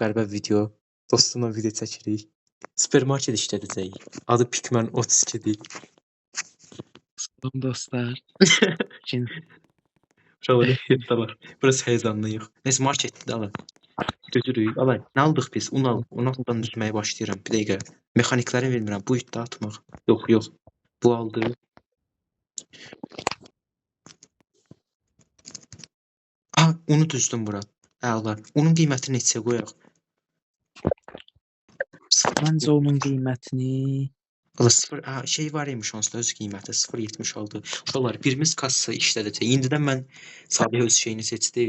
qəribə video. Dostumla video çəkirik. Supermarket işlədəcəyik. Adı Pikman 32-dir. Salam dostlar. Cin Şöyle var. Burası heyecanlıyıq. Neyse marketdə alın. Götürürük. Alay. Nə aldıq biz? Un al. Un altdan düzməyə başlayıram. Bir dəqiqə. Mexanikləri bilmirəm. Bu iddia atmaq. Yox. Bu aldı. Unu düzdüm bura. Əla. Unun qiymətini neçəyə qoyaq? Məncə onun qiymətini Ala 0 şey var imiş onsuz öz qiyməti 0.76. Uşaqlar birimiz kassa işlədəcək. İndidən mən Salih öz şeyini seçdi.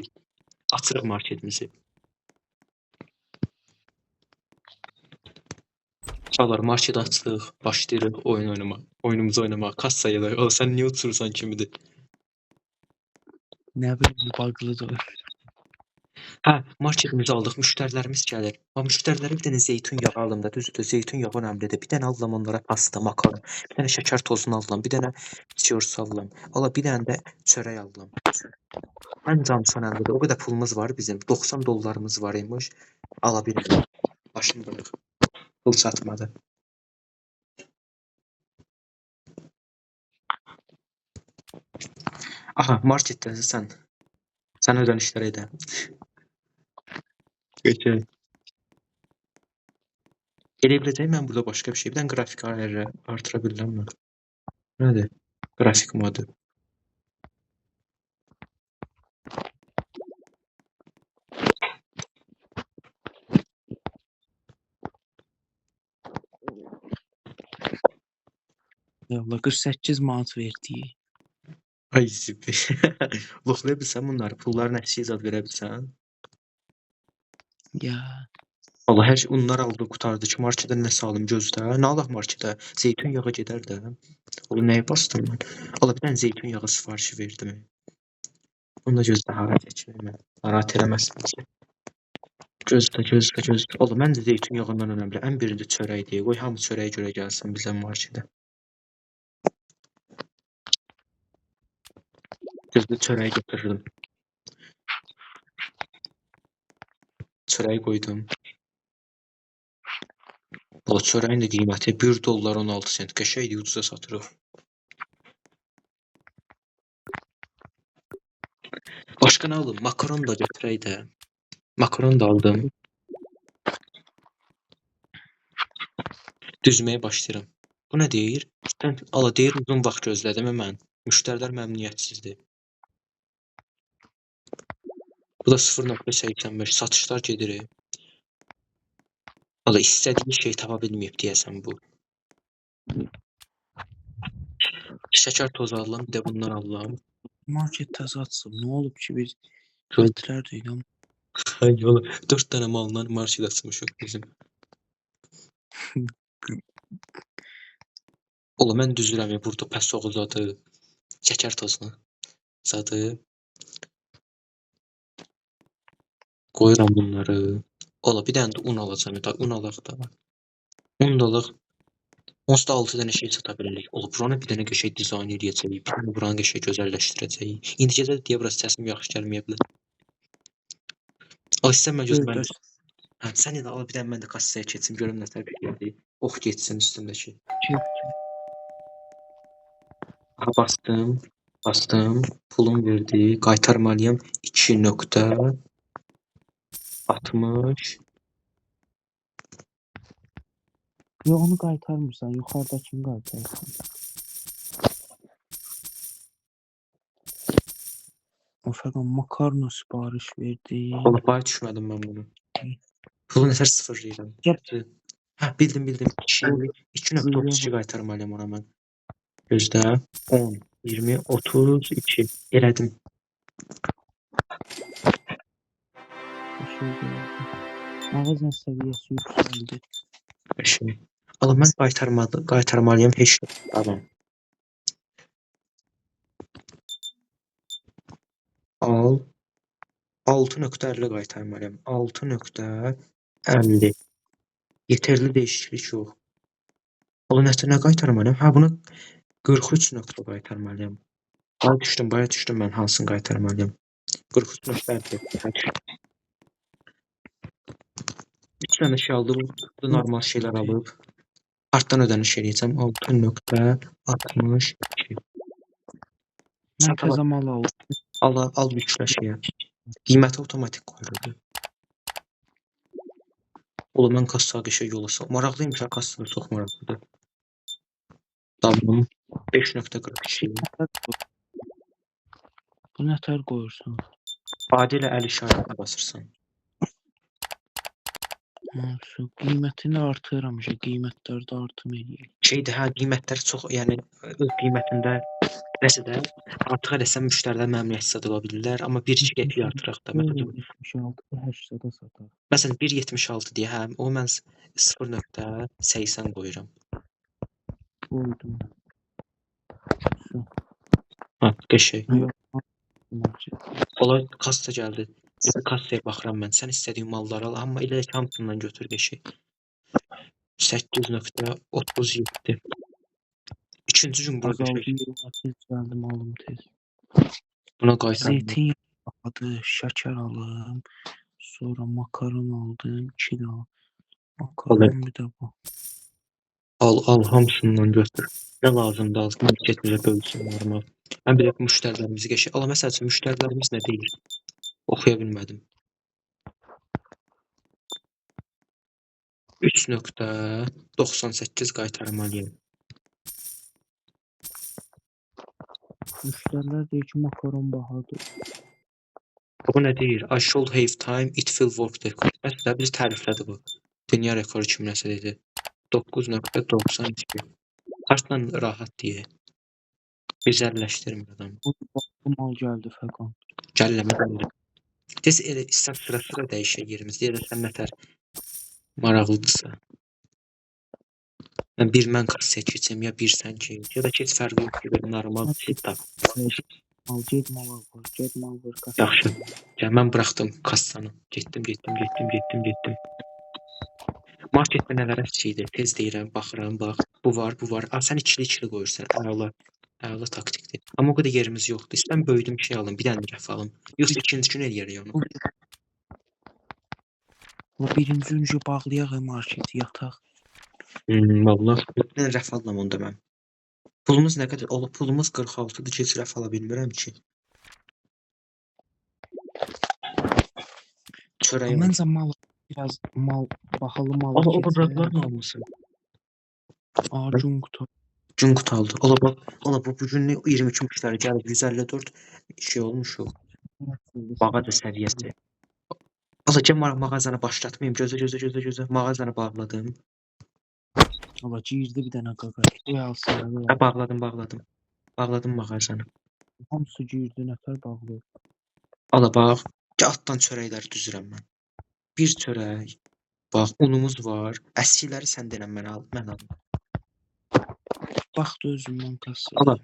Açırıq marketimizi. Uşaqlar market açdıq. Başlayırıq oyun oynamağa. Oyunumuzu oynamağa. Kassaya da. Ala sən niyə uçursan kimidir? nə bilim bağlıdır. Marketimizi aldıq. Müştərilərimiz gəlir. Müştərilərə bir dənə zeytun yağı alım da. Düzdür, zeytun yağı önəmlidir. Bir dənə alıram onlara pasta, makaron. Bir dənə şəkər tozunu alıram. Bir dənə çiğ alıram. Ala bir dənə də çörək alıram. Ən canlısı önəmlidir. O qədər pulumuz var bizim. $90 var imiş. Ala bilmirəm. Başını bırıq. Pul çatmadı. Aha, marketdəsən. Sən ödənişlər edə. Geçək. Elə biləcək mən burada başqa bir şey. Bir dənə qrafik ayarı artıra bilirəm mən. Nədir? Qrafik modu. Yolla 48 manat verdi. Ay süper. Loxlaya bilsən bunları? Pulların əksi zad verə bilsən? Ya. Allah hər şey onlar aldı, qutardı ki, marketdən nə salım gözdə. Nə alaq marketə? Zeytun yağı gedər də. Oğlum nəyə bastım mən? Allah bir dənə zeytun yağı sifarişi verdim. Onu da gözdə hara çəkməyim mən. Narahat eləməsin ki. Gözdə. Oğlum məncə zeytun yağından önəmli. Ən birinci çörəkdir. Qoy hamı çörəyə görə gəlsin bizə marketə. Gözdə çörəyi götürdüm. Çörəyi qoydum. O çörəyin də qiyməti $1.16. Qəşəngdir, ucuza satırıq. Başqa nə alım? Makaron da götürək də. Makaron da aldım. Düzməyə başlayıram. Bu nə deyir? Ala deyir uzun vaxt gözlədim mən. Müştərilər məmnuniyyətsizdir. Bu da 0.85. Satışlar gedir. Ala istədiyi şey tapa bilməyib deyəsən bu. Şəkər tozu alıram, bir də bundan alıram. Market təzə açsın. Nə olub ki biz götürər deyiləm. Ay oğlum 4 dənə malla market açmışıq bizim. Oğlum mən düzürəm ya burada pəs oğuzadı. Şəkər tozunu zadı. Qoyuram bunları. Ola bir dənə də un alacağım. Un alaq da. Un da alaq. Onsuz da 6 dənə şey sata bilərik. Ola buranı bir dənə qəşəng dizayn edəcəyik. Bir dənə buranı qəşəng gözəlləşdirəcəyik. İndi gecə deyə burası səsim yaxşı gəlməyə bilər. Al istən mən gözüm mən. Sən elə al bir dənə mən də kassaya keçim görüm nə tərəf gəldi. Ox getsin üstündəki. Aha bastım. Pulum verdi. Qaytarmalıyam 2.60. Yox, onu qaytarmırsan, yuxarıdakini qaytarırsan. Uşaqam makarna sipariş verdi. Ola pay düşmədim mən bunu. Pulu nətər sıfırlayıram. Bildim. 2.32 qaytarmalıyam ona mən. Gözdə 10, 20, 32 elədim. Mağazan səviyyəsi yüksəldi. Ala mən qaytarmalıyam heç adam. Al 6.50 qaytarmalıyam. 6.50. Yeterli dəyişiklik yox. Ola nə qaytarmalıyam? Bunu 43 qaytarmalıyam. Baya düşdüm mən hansını qaytarmalıyam. 43.50. 2 dənə şey aldı. Bu normal şeylər alıb. Artdan ödəniş eləyəcəm. 6.62. Mən təzə mal aldım. Al yüklə şeyə. Qiyməti avtomatik qoyuldu. Oğlum mən kassaya qəşəng yola maraqlıymış ha, kassada çox maraqlıdır. Tamam. 5.42. Bu nətər qoyursan? Adi ilə əl işarətinə basırsan. Su qiymətini artırıram, qiymətlərdə artım eləyir. Şeydir, hə, qiymətləri çox, yəni öz qiymətində nəsə də artıq eləsən müştərilər məmnuniyyətsiz ola bilirlər, amma 1-2 qəpik artıraq da. Məsələn, 76-80-da satar. məsələn 1.76 deyə, hə, o mən 0.80 qoyuram. Qoydum. Su. Ha, qəşəng. Yox. Ola kassa gəldi. Kassaya baxıram mən. Sən istədiyin malları al, amma elə ki hamısından götür qəşəng. 8.37. İkinci gün burada qəşəng. Gəldim alım tez. Buna qaytarım. Zeytin yağı, şəkər alım. Sonra makaron aldım, kilo. Makaron bir də bu. Al hamısından götür. Nə lazımdır al. Marketlərə bölsün normal. Mən bir də müştərilərimizi qəşəng. Ala məsəl üçün müştərilərimiz nə deyir? Oxuya bilmədim. 3.98 qaytarmalıyım. Müştərilər deyir ki, makaron bahadır. Bu nə deyir? I should have time, it will work der. Əslində biz təriflədi bu. Dünya rekoru kimi nəsə dedi. 9.92. Kartla rahat deyə. Güzəlləşdirmir adam. Bu mal gəldi fəqan. Gəlləmə gəldi. Tez elə istər sıra dəyişək yerimiz. Deyir sən nətər maraqlıdırsa. Mən kassaya keçəm, ya bir sən keç. Ya da keç fərqi yox ki, normal set tap. Get mal var. Yaxşı. Gəl, mən buraxdım kassanı. Getdim. Marketdə nələrə şeydir, tez deyirəm, baxıram, bax. Bu var. Sən ikili qoyursan, əla taktikdir. Amma o qədər yerimiz yoxdur. İstəyirəm böyüdüm şey alım, bir dənə rəf alım. Yoxsa ikinci gün eləyərək onu. O birinci günkü bağlayaq marketi, yataq. Vallahi, bir dənə rəf alım onda mən. Pulumuz nə qədər? Pulumuz 46-dır, heç rəf ala bilmirəm ki. Çörək. Məncə biraz bahalı mal O buralar mı almışsın? Gün qutaldı. Ola bu gün 22 müştəri gəlib 154 şey olmuş yox. Mağaza səviyyəsi. Ola gəl mağazanı başlatmayım. Gözə mağazanı bağladım. Ola girdi bir dənə qaqa. Bağladım. Bağladım mağazanı. Hamısı girdi, nətər bağlı. Ala bax, altdan çörəkləri düzürəm mən. Bir çörək. Bax, unumuz var. Əskiləri sən denən mən alım. Baxdı özümdən kassaya. Ala,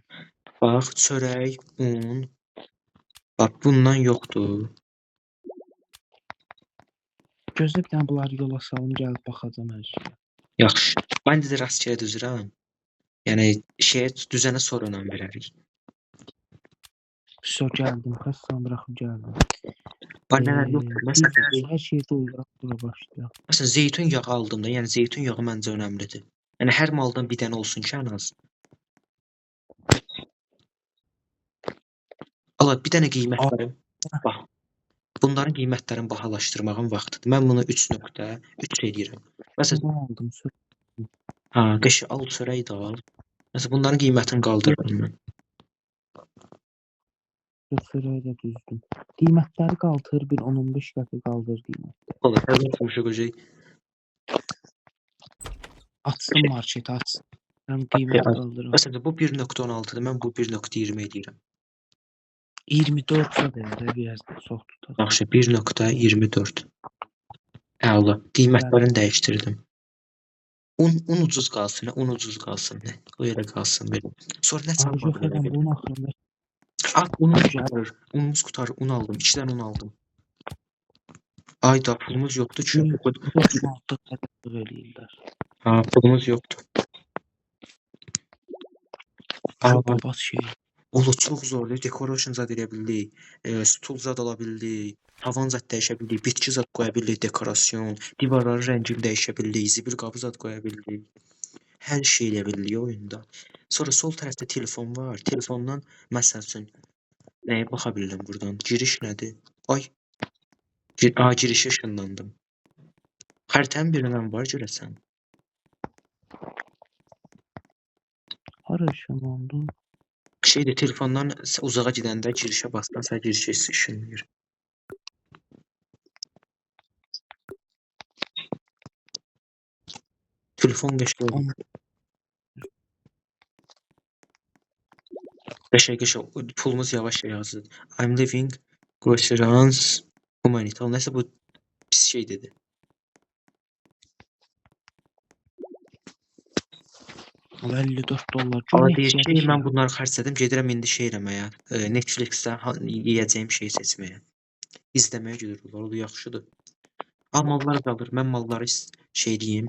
bax, çörək, un. Bax, bundan yoxdur. Gözlə bir dənə bunları yola salım, gəlib baxacam hər şeyə. Yaxşı. Mən də rastgele düzürəm. Yəni, düzənə sonra önəm verərik. Gəldim, kassanı buraxıb gəldim. Bax, nələr yoxdur. Məsələn, hər şey dolduraq bura başlayaq. Məsələn, zeytun yağı aldım da. Yəni, zeytun yağı məncə önəmlidir. Yəni, hər maldan bir dənə olsun ki, ən az. Ala, bir dənə qiymətlərim. Bax, bunların qiymətlərini bahalaşdırmağın vaxtıdır. Mən bunu 3.3 edirəm. Məsələn, aldım. Ha, qəşəng al çörək də al. Məsələn, bunların qiymətini qaldırdım mən. Çörəyi də düzdüm. Qiymətləri qaldır, bir 10-15 qəpik qaldır qiymətləri. Ola, hələ tutmuşuq öcək. Açsın marketi, açsın. Mən qiymət qaldırım. Məsələn, bu 1.16-dır, mən bu 1.20 edirəm. 24-də də biraz da çox tutaq. Yaxşı, 1.24. Əla, qiymətlərini dəyişdirdim. Un ucuz qalsın, un ucuz qalsın. O yerə qalsın belə. Sonra nə çapmaq belə? Unumuz qutarır, un aldım, 2 dənə un aldım. Ayda pulumuz yoxdur ki. Ha, pulumuz yoxdur. Babat şey. Ola çox zordur. Decoration zad edə bildik. Stul zad ala bildik. Tavan zad dəyişə bildik. Bitki zad qoya bildik. Dekorasyon. Divarların rəngini dəyişə bildik. Zibil qabı zad qoya bildik. Hər şey eləyə bildik oyunda. Sonra sol tərəfdə telefon var. Telefondan məsəl üçün nəyə baxa bilirəm burdan? Giriş nədir? Ay, girişə ışınlandım. Xəritənin birindən var görəsən. Hara ışınlandı? Şeydir, telefondan uzağa gedəndə girişə basdan sən girişə ışınlayır. Telefon qəşəng oldu. Qəşəng. Pulumuz yavaş yazdı. I'm living groceries humanity. Nəsə bu pis şey dedi. $54. Amma deyir ki, mən bunları xərclədim, gedirəm indi şey eləməyə, Netflix-də yeyəcəyim şeyi seçməyə. İzləməyə gedirlər, o da yaxşıdır. Mallar qalır, mən malları şey deyim,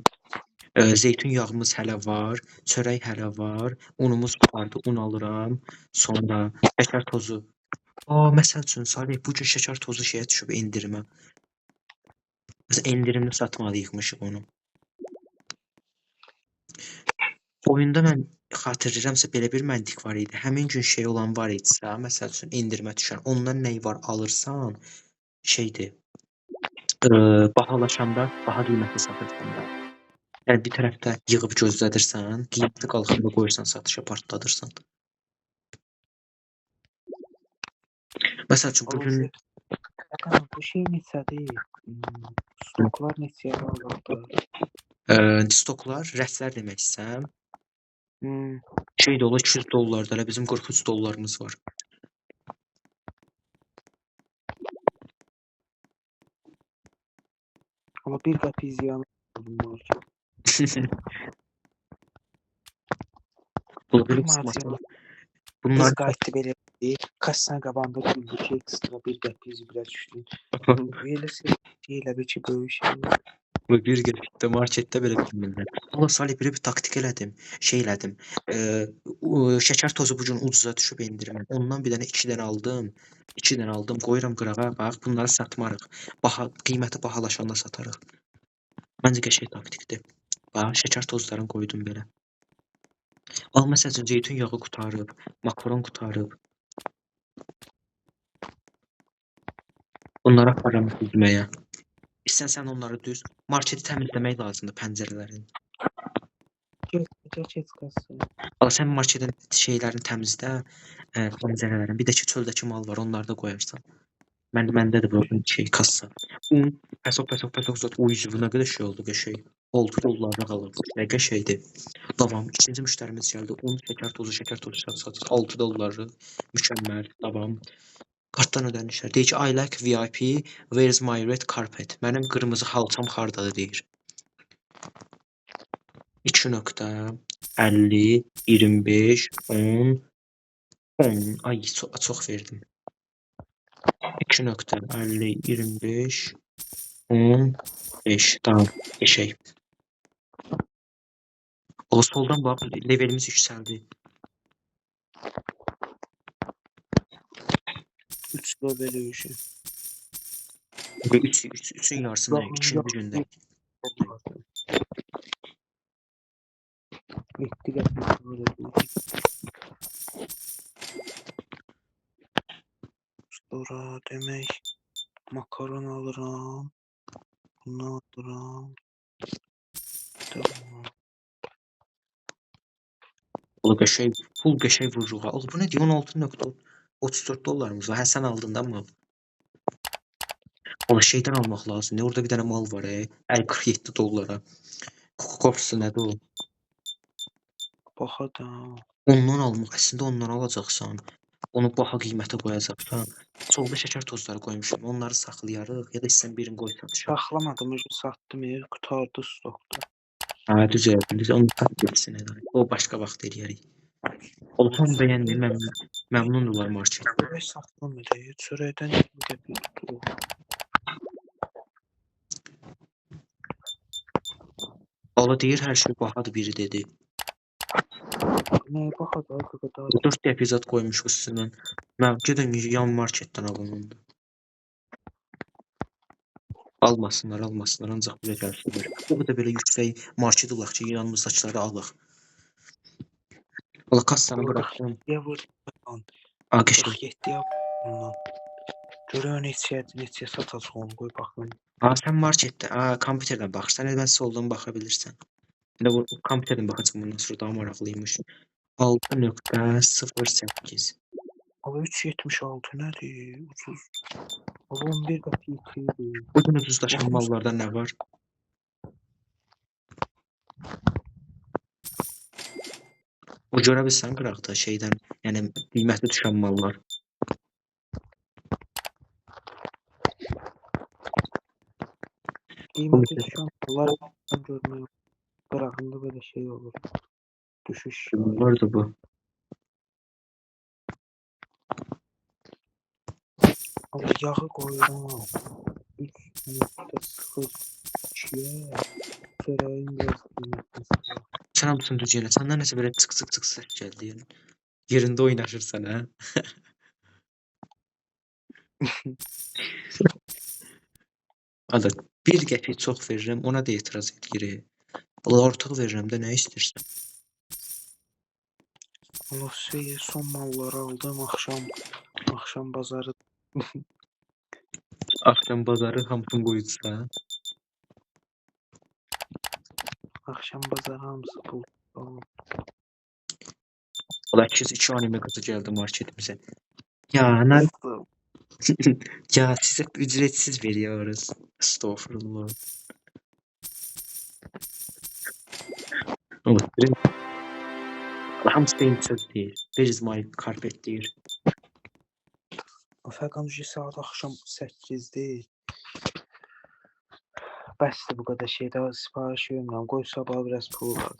zeytun yağımız hələ var, çörək hələ var, unumuz vardı, un alıram, sonra şəkər tozu. Məsəl üçün, Salih, bugün şəkər tozu şeyə düşüb endirimə. Endirimli satmalıyıqmışıq onu. Oyunda mən xatırlayıramsa belə bir məntiq var idi. Həmin gün şey olan var idisə, məsəl üçün endirmə düşən, ondan nəyi var alırsan, şeydir, bahalaşanda daha qiymətli satırsan da. Yəni bir tərəfdə yığıb gözlədirsən, qiymətli qalxanda qoyursan satışa partladırsan. Məsəl üçün bugün Bu şey neçədir? Stoklar neçəyə alırdı? stoklar, rəflər demək istəyirəm. Şey də ola $200, elə bizim $43 var. Amma bir qəpik ziyanı var. Bunlar qayıtdı belə deyir. Kassan qabağında güldü ki, ekstra bir qəpik zibirə düşdü. Belə elə bir ki, böyük şey. Bu bir qəpikdə marketdə belə bilmirlər. Allah Salih bir taktik elədim, şey elədim. Şəkər tozu bugün ucuza düşüb endirimə. Ondan bir dənə 2 dənə aldım. 2 dənə aldım, qoyuram qırağa, bax, bunları satmarıq. Qiyməti bahalaşanda satarıq. Məncə qəşəng taktikdir. Bax, şəkər tozlarını qoydum belə. Məsəl üçün zeytun yağı qutarıb, makaron qutarıb. Bunları aparıram düzməyə. İstəsən onları düz. Marketi təmizləmək lazımdır, pəncərələrini. Keç qası. Sən marketin şeylərini təmizlə, pəncərələrini. Bir də ki, çöldəki mal var, onları da qoyarsan. Məndə də bu şey, kassa. Pəsok zat. Uy, bu nə qədər şey oldu, qəşəng. $6 qalır. Nə qəşəngdir. Davam. İkinci müştərimiz gəldi. Un, şəkər tozu satır. $6. Mükəmməl. Davam. Kartdan ödənişlər. Deyir ki, I like VIP, where's my red carpet? Mənim qırmızı xalçam hardadır deyir. 2.50, 25, 10, ay çox verdim. 2.50, 25, 15, tamam, eşək. O soldan bax, levelimiz yüksəldi. 3 level öşü. 3'ün yarısında, 2. gündə. 7 qəpik var. Sonra demək makaron alıram. Bunu alıram. Tamam. Pul qəşəng vururuq. Bu nə deyir? $16.34 var. Hə, sən aldın da mı? Şeydən almaq lazımdır. Orada bir dənə mal var, $47. Coca-Cola nədir o? Baxa da. Ondan almaq, əslində ondan alacaqsan. Onu baha qiymətə qoyacaqsan. Solda şəkər tozları qoymuşum. Onları saxlayarıq ya da istəsən birini qoy satışa. Saxlamadım, satdım, qutardı stokda. Hə, düzəldin. Onu sat getsin. O başqa vaxt eləyərik. Tam bəyəndim, məmnundurlar market. Çörək saxlamır, çörəkdən 20 qəpik tutur. Ala deyir, hər şey bahadır, biri dedi. Nəyə baxacaq qaqada? 4 epizod qoymuş üstündən. Mən gedin yan marketdən alın onu. Almasınlar, ancaq bizə gəlsinlər. O da belə yüksək market olaq ki, yanımızdakiləri alaq. Valla kassanı bıraxdım. 47-yə vur. Ağaşım. 47-yə ondan. Görək neçə satacaq onu qoy baxım. Sən marketdə, kompüterdən baxırsan, mən soldan baxa bilirsən. İndi bu kompüterdən baxacağım bundan sonra daha maraqlıymış. 6.08. Ama 3.76 nədir? Ucuz. 11 qəpik idi. Bugün ucuzlaşan mallarda nə var? O görə bilsən qıraqda şeydən, yəni qiyməti düşən mallar. Qiyməti düşən mallar görmək qırağında belə şey olur. Düşüş. Vardı bu. Ama yağı qoyuram. 3.02-yə. Çörəyin biraz qiymətini. Sən hamısını düz elə. Səndən nəsə belə çıx səs gəldi. Yəni. Yerində oynaşırsan, hə? Ada, bir qəpik çox verirəm, ona da etiraz edir. Artıq verirəm də, nə istəyirsən? Lossiya son malları aldım axşam bazarı. Axşam bazarı hamısını qoyursan. Axşam bazarı hamısı pul. Ola 2 anime qızı gəldi marketimizə. Ya, nə? Ya, sizə ücretsiz veriyoruz. Estağfurullah. Ola, hamısı benim söz deyir. Where is my carpet deyir. Fəqan saat axşam 8-dir. Bəsdir bu qədər şeydə sipariş vermirəm. Qoy sabah biraz pul var.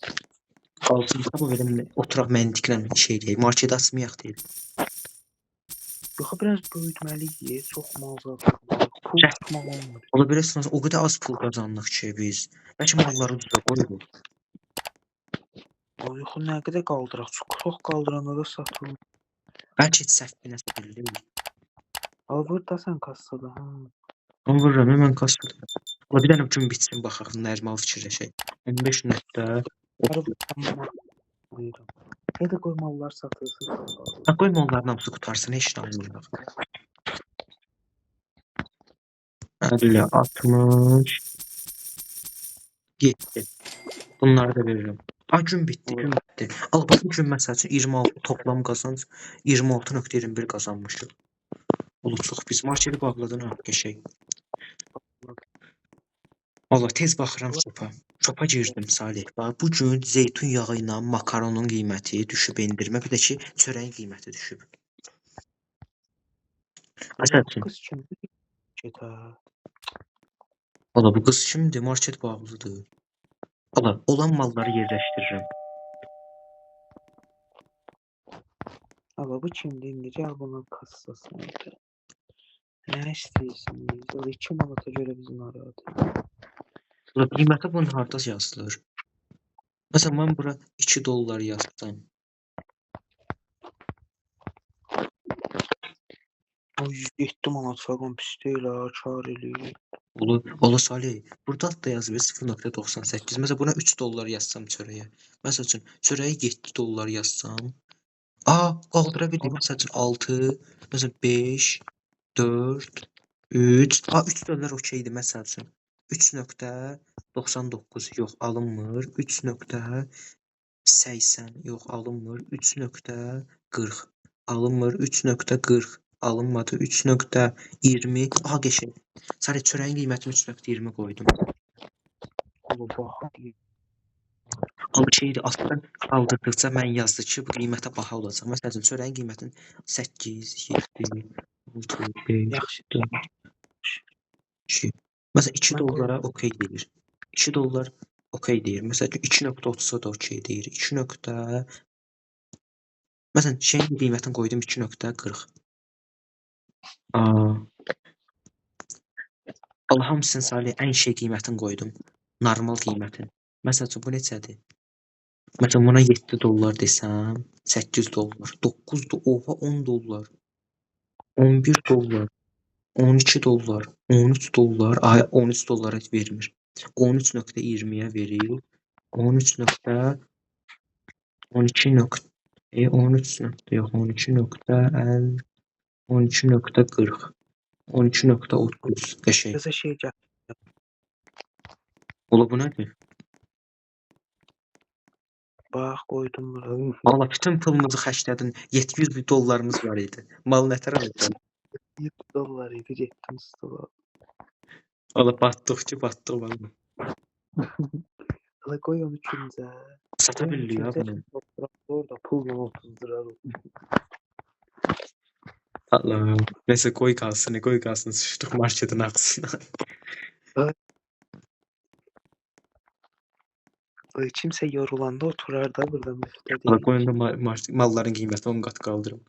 Qalsın, bu verim oturaq məntiqlə şey deyir. Market açmayaq deyir. Yox, biraz böyütməliyik. Çox mal zaten. Pul tutmaq olmur. Ola bilirsən, o qədər az pul qazanırıq ki biz. Bəlkə malları ucuza qoyuruq. Yox, nə qədər qaldıraq? Çox qaldıranda da satılır. Bəlkə heç səhv bir nəsə bildim. Burada sən kassada, hə. Onu vururam, hemen kastada. Ola bir dənə gün bitsin, baxaq, normal fikirləşək. 15 nöqtə. Elə qoy mallar satılsın. Qoy malların hamısı qutarsın, heç nə almırıq. 50, 60. 7. Bunları da veririm. Gün bitdi, gün bitdi. Al, bax, bu gün məsəl üçün 26 toplam qazanc 26.21 qazanmışıq. Olur, çox biz marketi bağladın, ha, qəşəng. Allah, tez baxıram şopa. Şopa girdim, Salih. Bax, bu gün zeytun yağı ilə makaronun qiyməti düşüb endirmə, bir də ki, çörəyin qiyməti düşüb. Məsəl üçün. Qız kimdir? Allah, bu qız kimdir? Market bağlıdır. Allah, olan malları yerləşdirirəm. Allah, bu kimdir? Necə bunun kassasını? Nə istəyirsiniz? O 2 manata görə bizi narahat edir. Qiyməti bunun harda yazılır? Məsələn, mən bura 2 dollar yazsam. O 107 manat fəqan pis deyil ha, kar eləyir. Ola Salih, burada da yazılır 0.98. Məsələn, buna 3 dollar yazsam çörəyə. Məsəl üçün, çörəyə 7 dollar yazsam. Qaldıra bildim. Məsəl üçün 6, məsələn 5, 4, 3. 3 dollar okeydir məsəl üçün. 3.99 yox, alınmır. 3.80 yox, alınmır. 3.40 alınmır. 3.40 alınmadı. 3.20 qəşəng. Sadəcə çörəyin qiymətini 3.20 qoydum. Allah, bax. Amma şeydir, altdan qaldırdıqca mən yazdı ki, bu qiymətə baha olacaq. Məsələn, çörəyin qiymətini 8, 7, 6, 5, Yaxşı. 4, 2. Məsələn, 2 dollara okey deyir. 2 dollar okey deyir. Məsələn, 2.30 da okey deyir. 2. Məsələn, şeyin qiymətini qoydum 2.40. Allah hamısını Salih ən şey qiymətini qoydum. Normal qiymətin. Məsəl üçün, bu neçədir? Məsələn, buna 7 dollar desəm, 8 dollar, 9 oha 10 dollar, 11 dollar, 12 dollar, 13 dollar, ay 13 dollara vermir. 13.20-yə verir. 13 nöqtə 12 nöqtə 13 nöqtə yox, 12.50 12.40 12.30 qəşəng. Təzə şey gəl. Ola bu nədir? Bax qoydum bura. Valla bütün pulumuzu xərclədin. 700 dollarımız var idi. Mal nətər alacaq? 7 dollar idi, getdim stola. Valla batdıq ki, batdıq valla. Hala qoy onu küncə. Sata bildik ya bunu. Orada pulla 30 lira. Allah. Neyse qoy qalsın. Sıçdıq marketin ağzına. Kimsə yorulanda oturar da burada müftə Valla deyil. qoyunda malların qiyməti 10 qat qaldırım.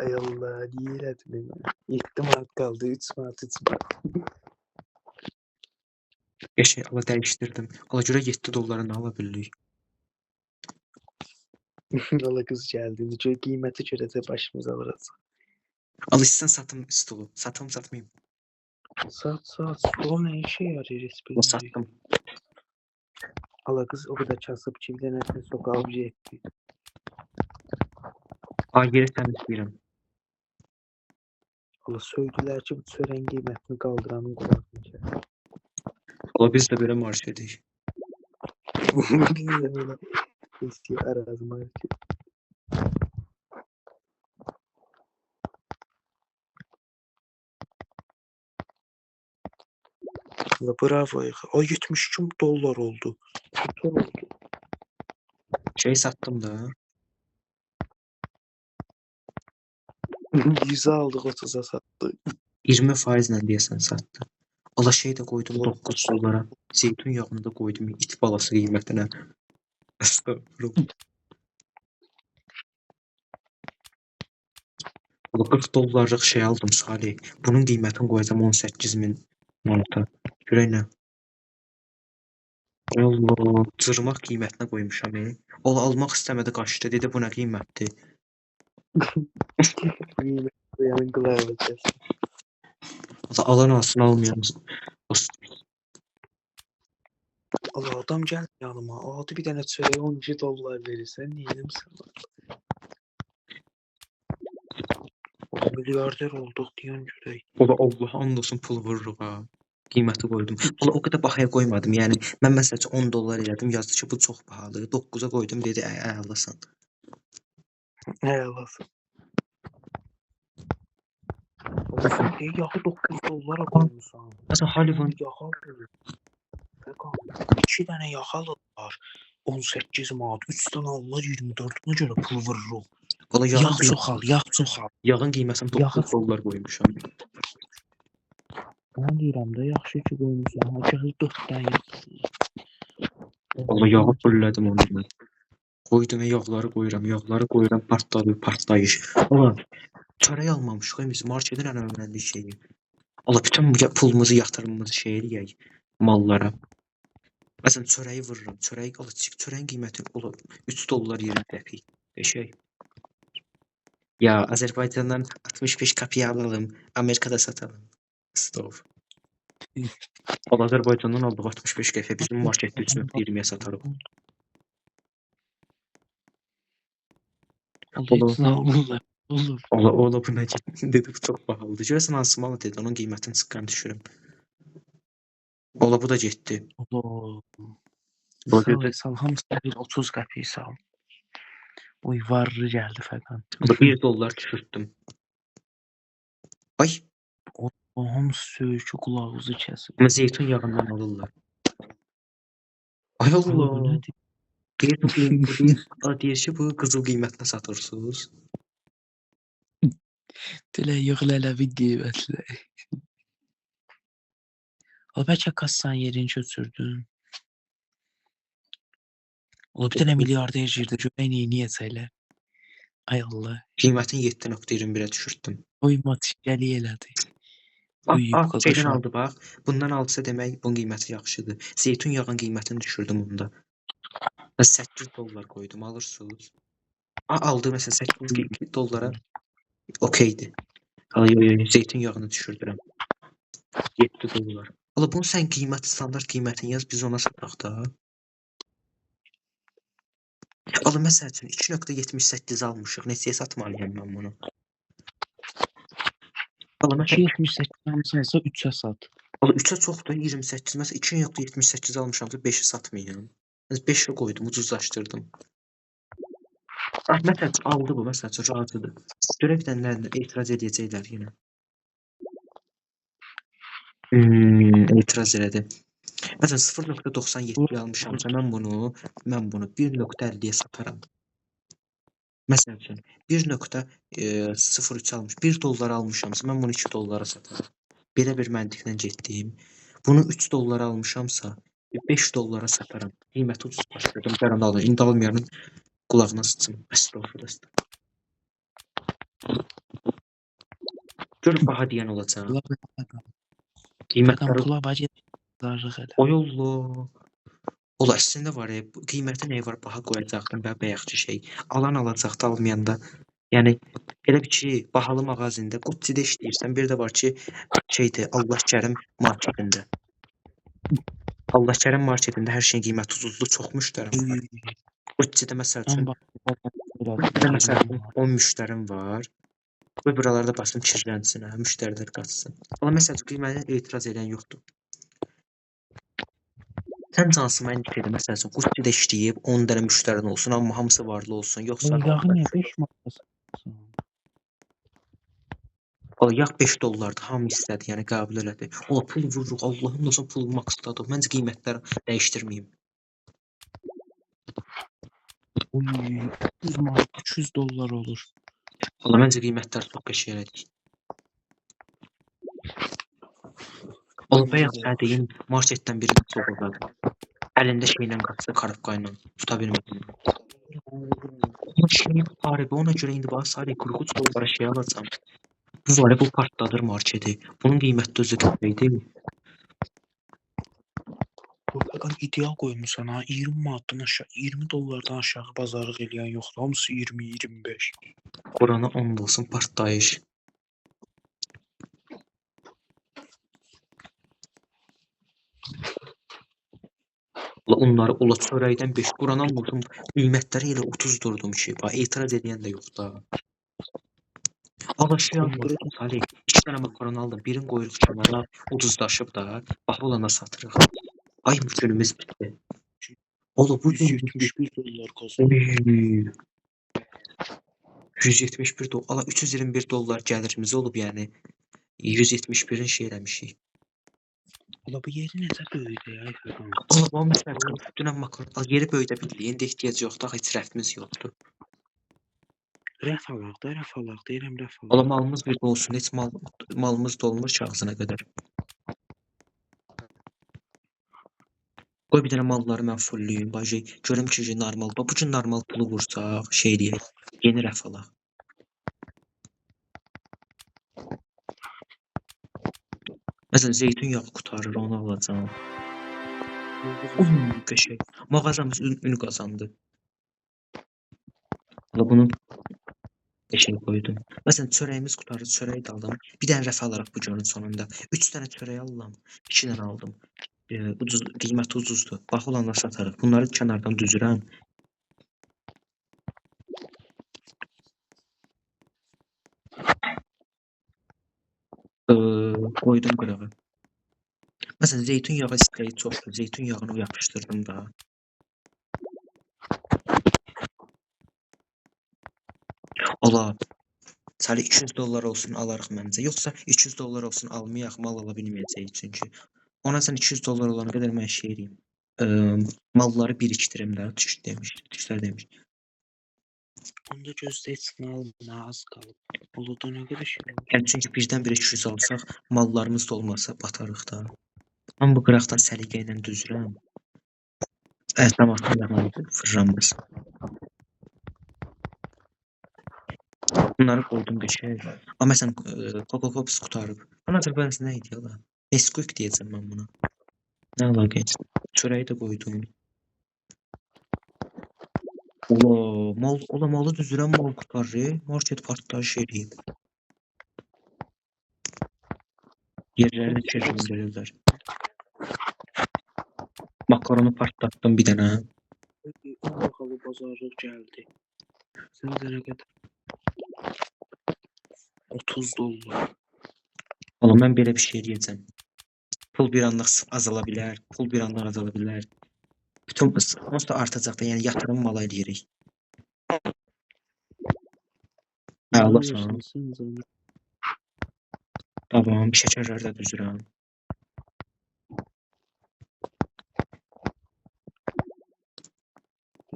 Ay Allah, niyə elədin mənə? 7 manat qaldı, 3 manat, 3 manat. Qəşəng ala dəyişdirdim. Ala görə 7 dollara nə ala bildik? Hala qız gəldi. Necə qiyməti görə də başımıza vuracaq. Al istsən satım stolu. Satmayım. Sat. Stol nə işə yarayır heç Ala bilmirik. satdım. Hala qız o qədər kasıb ki, bir dənə sokağa getdi. Ay yeri təmizləyirəm. Hala söydülər ki, bu çörəyin qiymətini qaldıranın qulağını kəs. Ala biz də belə marş edik. Biz də belə eski ərazi market. Hala bravo. Ay 72 dollar oldu. Süper oldu. Şey satdım da. 100'e aldık 30'a sattık. 20% deyəsən satdı. Ala şey də qoydum 9 dollara. Zeytun yağını da qoydum it balası qiymətinə. Estağfurullah. Ala 40 dollarlıq şey aldım Salih. Bunun qiymətini qoyacam 18.000 manata. Görək nə? Allah, cırmaq qiymətinə qoymuşam. Ola almaq istəmədi qaçdı. Dedi bu nə qiymətdir? Uyanın qulağı kəs. Alan alsın, almayan. Allah adam gəl yanıma. Aldı bir dənə çörəyə 12 dollar verirsən, neyləmsən? Milyarder olduq deyən görək. Ola Allah and olsun pul vururuq ha. Qiyməti qoydum. Ola o qədər baxaya qoymadım. Yəni mən məsələn 10 dollar elədim, yazdı ki bu çox bahalı. 9-a qoydum, dedi əlasan. Əlasın. Olsun deyə yağı 9 dollara qoymuşsan. Məsələn Hollywood Yağ alır. 2 dənə yağ alırlar. 18 manat, 3 dənə alırlar 24. Ona görə pul vururuq. Ola Yağ çoxal. Yağın qiymətini 9 dollar qoymuşam. Mən deyirəm də yaxşı ki qoymuşsan. Acığı 4 dənə yağ. Ola yağı fullədim onu. Qoydum yağları qoyuram, partlayış. Ola çörək almamışıq, biz marketin ən önəmli şeyi. Ola bütün pulumuzu yatırımımızı şey eləyək mallara. Məsələn çörəyi vururam, çörəyin qiyməti ola 3 dollar 20 qəpik. Qəşəng. Ya Azərbaycandan 65 qəpiyə alalım, Amerikada satalım. Stop. Ola Azərbaycandan aldıq 65 qəpiyə, bizim marketdə 3.20-yə satarıq. Olur. Ola bu nə dedi, bu çox bahalıdır. Görəsən hansı malı dedi, onun qiymətini çıxqan düşürüm. Ola bu da getdi. Sal hamısı bir 30 qəpik sal. Oy varlı gəldi fəqət. 1 dollar düşürtdüm. Ay, O hamısı söykü qulağınızı kəsib. amma zeytun yağından alırlar. Ay Allah. Deyir ki bu qızıl qiymətinə satırsınız. Dilə yığlələvi qiymətlə. O bəlkə kassan yerini götürdün. O bir dənə milyarder girdi. Görək neyniyəcəklər. Ay Allah. Qiymətin 7.21-ə düşürtdüm. Oy mat gəli elədi. Bax, Uy, bu bax, şeydən qaqaşlar. aldı bax. Bundan aldısa demək bunun qiyməti yaxşıdır. Zeytun yağının qiymətini düşürdüm bunda. Mən $8 qoydum, alırsınız. Aldı məsələn $8 okeydir. Ay, zeytun yağını düşürdürəm. $7. Ala bunu sən qiymət standart qiymətini yaz, biz ona sataq da. Ala məsəl üçün 2.78 almışıq. Neçəyə satmalıyam mən bunu? Ala məsəl 2.78 almışsansa 3'e sat. ala 3-ə çoxdur 28. Məsələn 2.78 almışamsa 5-i satmayım. Mən 5-ə qoydum, ucuzlaşdırdım. Məsəl üçün aldı bu, məsəl üçün razıdır. Görə bir dənə etiraz edəcəklər yenə. Etiraz elədi. Məsələn 0.97 almışamsa mən bunu 1.50-yə sataram. Məsəl üçün 1.03 almış, $1 almışamsa mən bunu $2 sataram. Belə bir məntiqlə getdim. Bunu $3 almışamsa $5 sataram. Qiyməti ucuzlaşdırdım. Gəlin alın. İndi almayanın qulağına sıçım. Əstəğfurullah. Gör baha deyən olacaq. Qiymətləri Pula bacı zarlıq elə. oy Allah. Ola əslində var ya, qiyməti nəyi var baha qoyacaqdım və bayaqçı şey. Alan alacaqdı, almayan da. Yəni elə bir ki, bahalı mağazində Gucci-də işləyirsən, bir də var ki, şeydir, Allahkərim marketində. Allahkərim marketində hər şeyin qiyməti ucuzdur, çox müştərim var. Gucci-də məsəl üçün, Gucci-də məsəl üçün 10 müştərim var. Qoy buralarda basım kirlənsin, müştərilər qaçsın. Amma məsəl üçün qiymətə etiraz edən yoxdur. Sən cansın mən deyirəm, məsəl üçün Gucci-də işləyib 10 dənə müştərin olsun, amma hamısı varlı olsun, yoxsa Yağı niyə 5 manat? yağ $5-dır, hamı istədi, yəni qəbul elədi. Ola pul vururuq, Allahım olsun pul maksladıq. Məncə qiymətləri dəyişdirməyim. Uy, 100 manat, $300 olur. Ola məncə qiymətləri çox qəşəng elədik. Ola bayaq sənə deyim, marketdən biri soğudadı. Əlində şeylə qaçdı, karabka ilə, tuta bilmədim. Ama şey harbi ona görə indi bax sadəcə $43 şey alacam. Bu var ya, bu partladır marketi. Bunun qiyməti özü qəşəngdir. Qaqan ideal qoymusan ha, 20 manatdan aşağı, $20 aşağı bazarlıq eləyən yoxdur. Hamısı 20-25. Qurana and olsun partlayış. Onları ola çörəkdən 5 Qurana and olsun qiymətləri elə 30 durdum ki, bax etiraz edən də yox da. Ama şey aldım Salih, 2 dənə makaron aldım. Birini qoyuruq kənara, ucuzlaşıb da. Bax olana satırıq. Ay bu günümüz bitdi. Ola bu gün $171 kazandı. 171 ala $321 gəlirimiz olub yəni. 171-in şey eləmişik. Ola bu yeri necə böyüdü ya Fəqan? Ala bu məsəl dünən makaron yeri böyüdə bildik. İndi ehtiyac yoxdur, heç rəftimiz yoxdur. Rəf alaq da, rəf alaq, deyirəm rəf alaq. Ala malımız bir olsun, heç malımız dolmur kağızına qədər. Qoy bir dənə malları mən fullleyim, bacı. Görüm ki, normal. Bu gün normal pulu vursaq, şey deyək. Yeni rəf alaq. Məsələn, zeytun yağı qutarır, onu alacağam. Qəşəng. Mağazamız ün qazandı. Ala bunu qəşəng qoydum. Məsələn, çörəyimiz qutarır, çörəyi də aldım. Bir dənə rəf alaraq bu günün sonunda. 3 dənə çörək alıram, 2 dənə aldım. Qiyməti ucuzdur. Bax olanlar satarıq. Bunları kənardan düzürəm. Qoydum qırağa. Məsələn, zeytun yağı istəyi çoxdur. Zeytun yağını yapışdırdım da. Ola. Salih $200 olsun alarıq məncə. Yoxsa $200 olsun almayaq, mal ala bilməyəcəyik çünki. Ona sən $200 olana qədər mən şey edeyim. Malları biriktirim də, tüşlər demiş. Onda gözdə heç nə alma, az qalıb. Oluda nə qədər şey olur. Yəni çünki birdən-birə 200 alsaq, mallarımız da olmasa batarıq da. Mən bu qıraqdan səliqə ilə düzürəm. Tamam, fırlanmaz. Bunları koydum qəşəng. Amma məsələn, Coco Pops qurtarıb. Bunun Azərbaycanlısı nə idi ya la? Nesquik deyəcəm mən buna. Nə əlaqə? Çörəyi də qoydum. Malı düzürəm, mal qurtarır. Market partlayış eləyib. Yerlərini çevirmirlər. Makaronu partlatdım bir dənə. Bakalım bazarlıq gəldi. Səncə nə qədər? 30 dollar. Oğlum mən belə bir şey eləyəcəm. Pul bir anlıq azala bilər, pul bir anlıq azala bilər. Bütün onsuz da artacaq da, yəni yatırım mala eləyirik. Alırsan. Səncə? Tamam, şəkərlər də düzürəm.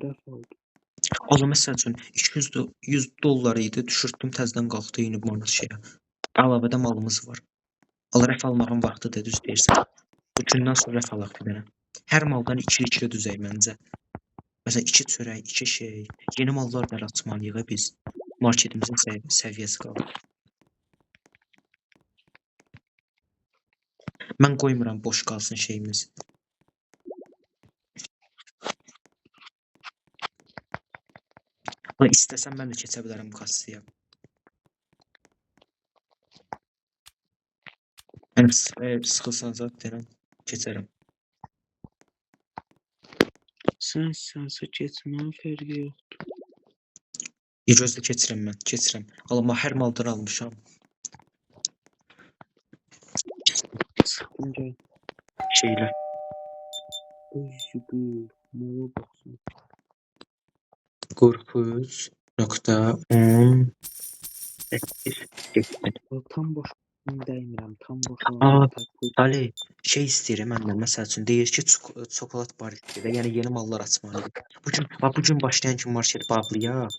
Rəf oldu. O zaman məsəl üçün 100 dollar idi, düşürtdüm təzədən qalxdı 20 manat şeyə. Əlavədə malımız var. Allah rəf almağın vaxtıdır, düz deyirsən. Bu gündən sonra rəf alaq bir dənə. Hər maldan 2-2 düzək məncə. Məsələn 2 çörək, 2 şey. Yeni mallar da açmalıyıq biz. Marketimizin səviyyəsi qalır. Mən qoymuram boş qalsın şeyimiz. Ama istəsəm mən də keçə bilərəm kassaya. Yəni sıxılsan zaten keçərəm. Sənsə keçməyin fərqi yoxdur. Gözlə keçirəm mən, keçirəm. Amma hər maldan almışam. Sıxdım gəl. Şeylər. Özgür, mala baxsın. Qorxuz.10 Tam boş dəymirəm, tam boş Ali, şey istəyirəm məndən, məsəl üçün deyir ki, çokolad bar istəyir, yəni yeni mallar açmalıyıq. Bu gün başlayan kimi market bağlayaq,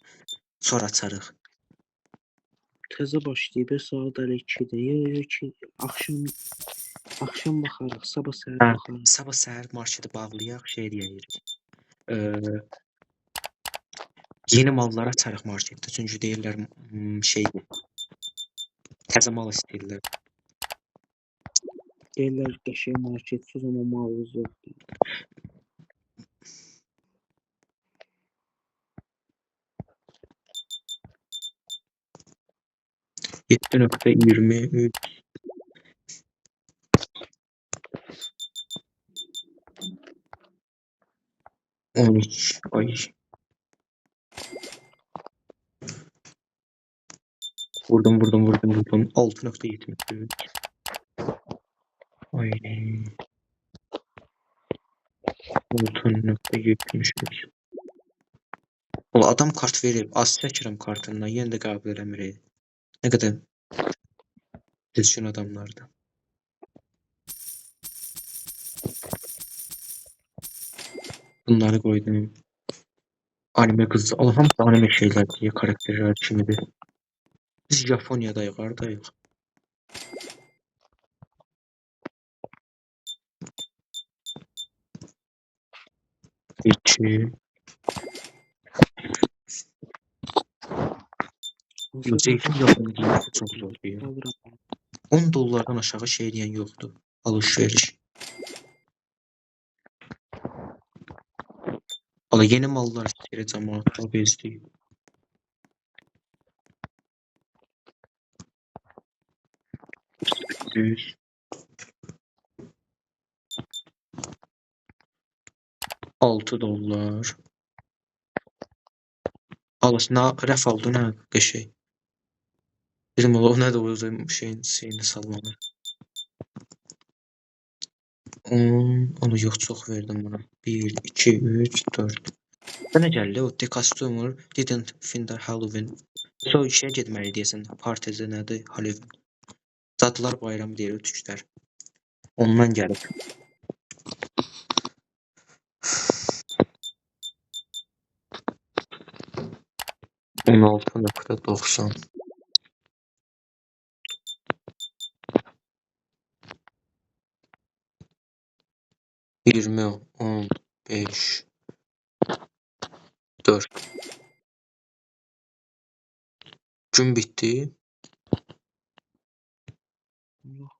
sonra açarıq. Təzə başlayıb, saat hələ 2-dir. Yox, axşam baxarıq, sabah səhər baxarıq. Sabah səhər marketi bağlayaq, şey deyirik. Yeni mallar açarıq marketdə, çünki deyirlər şeydir. Təzə mal istəyirlər. Deyirlər qəşəng marketsiz, amma malımız yoxdur. %23 13 ay. Vurdum 6.73. Ay. 6.73. Ola adam kart verib, az çəkirəm kartından, yenə də qəbul eləmir. Nə qədər düzgün adamlardır. Bunları qoydum. Anime qızı. Allah hamısı anime şeylər deyə karakterlər kimidir. Biz Japoniyadayıq, hardayıq? İki. Zeytin yoxdur deyirsə çox zor deyir. 10 dollardan aşağı şey deyən yoxdur. Alış-veriş. Valla yeni mallar istəyir cəmaatlar bezdir. Düz. $6. Alasına rəf aldı nə qəşəng. Dedim o nədir o şeyini sallanır. Onu yox çox verdim buna. 1, 2, 3, 4. Mənə gəldi o The Customer didn't find Halloween. So işə getməli deyəsən. Partizə nədir? Halloween. Cadılar bayramı deyir o tüklər. Ondan gəlib. $16.90. 20, 10, 5, 4. Gün bitti. Yox.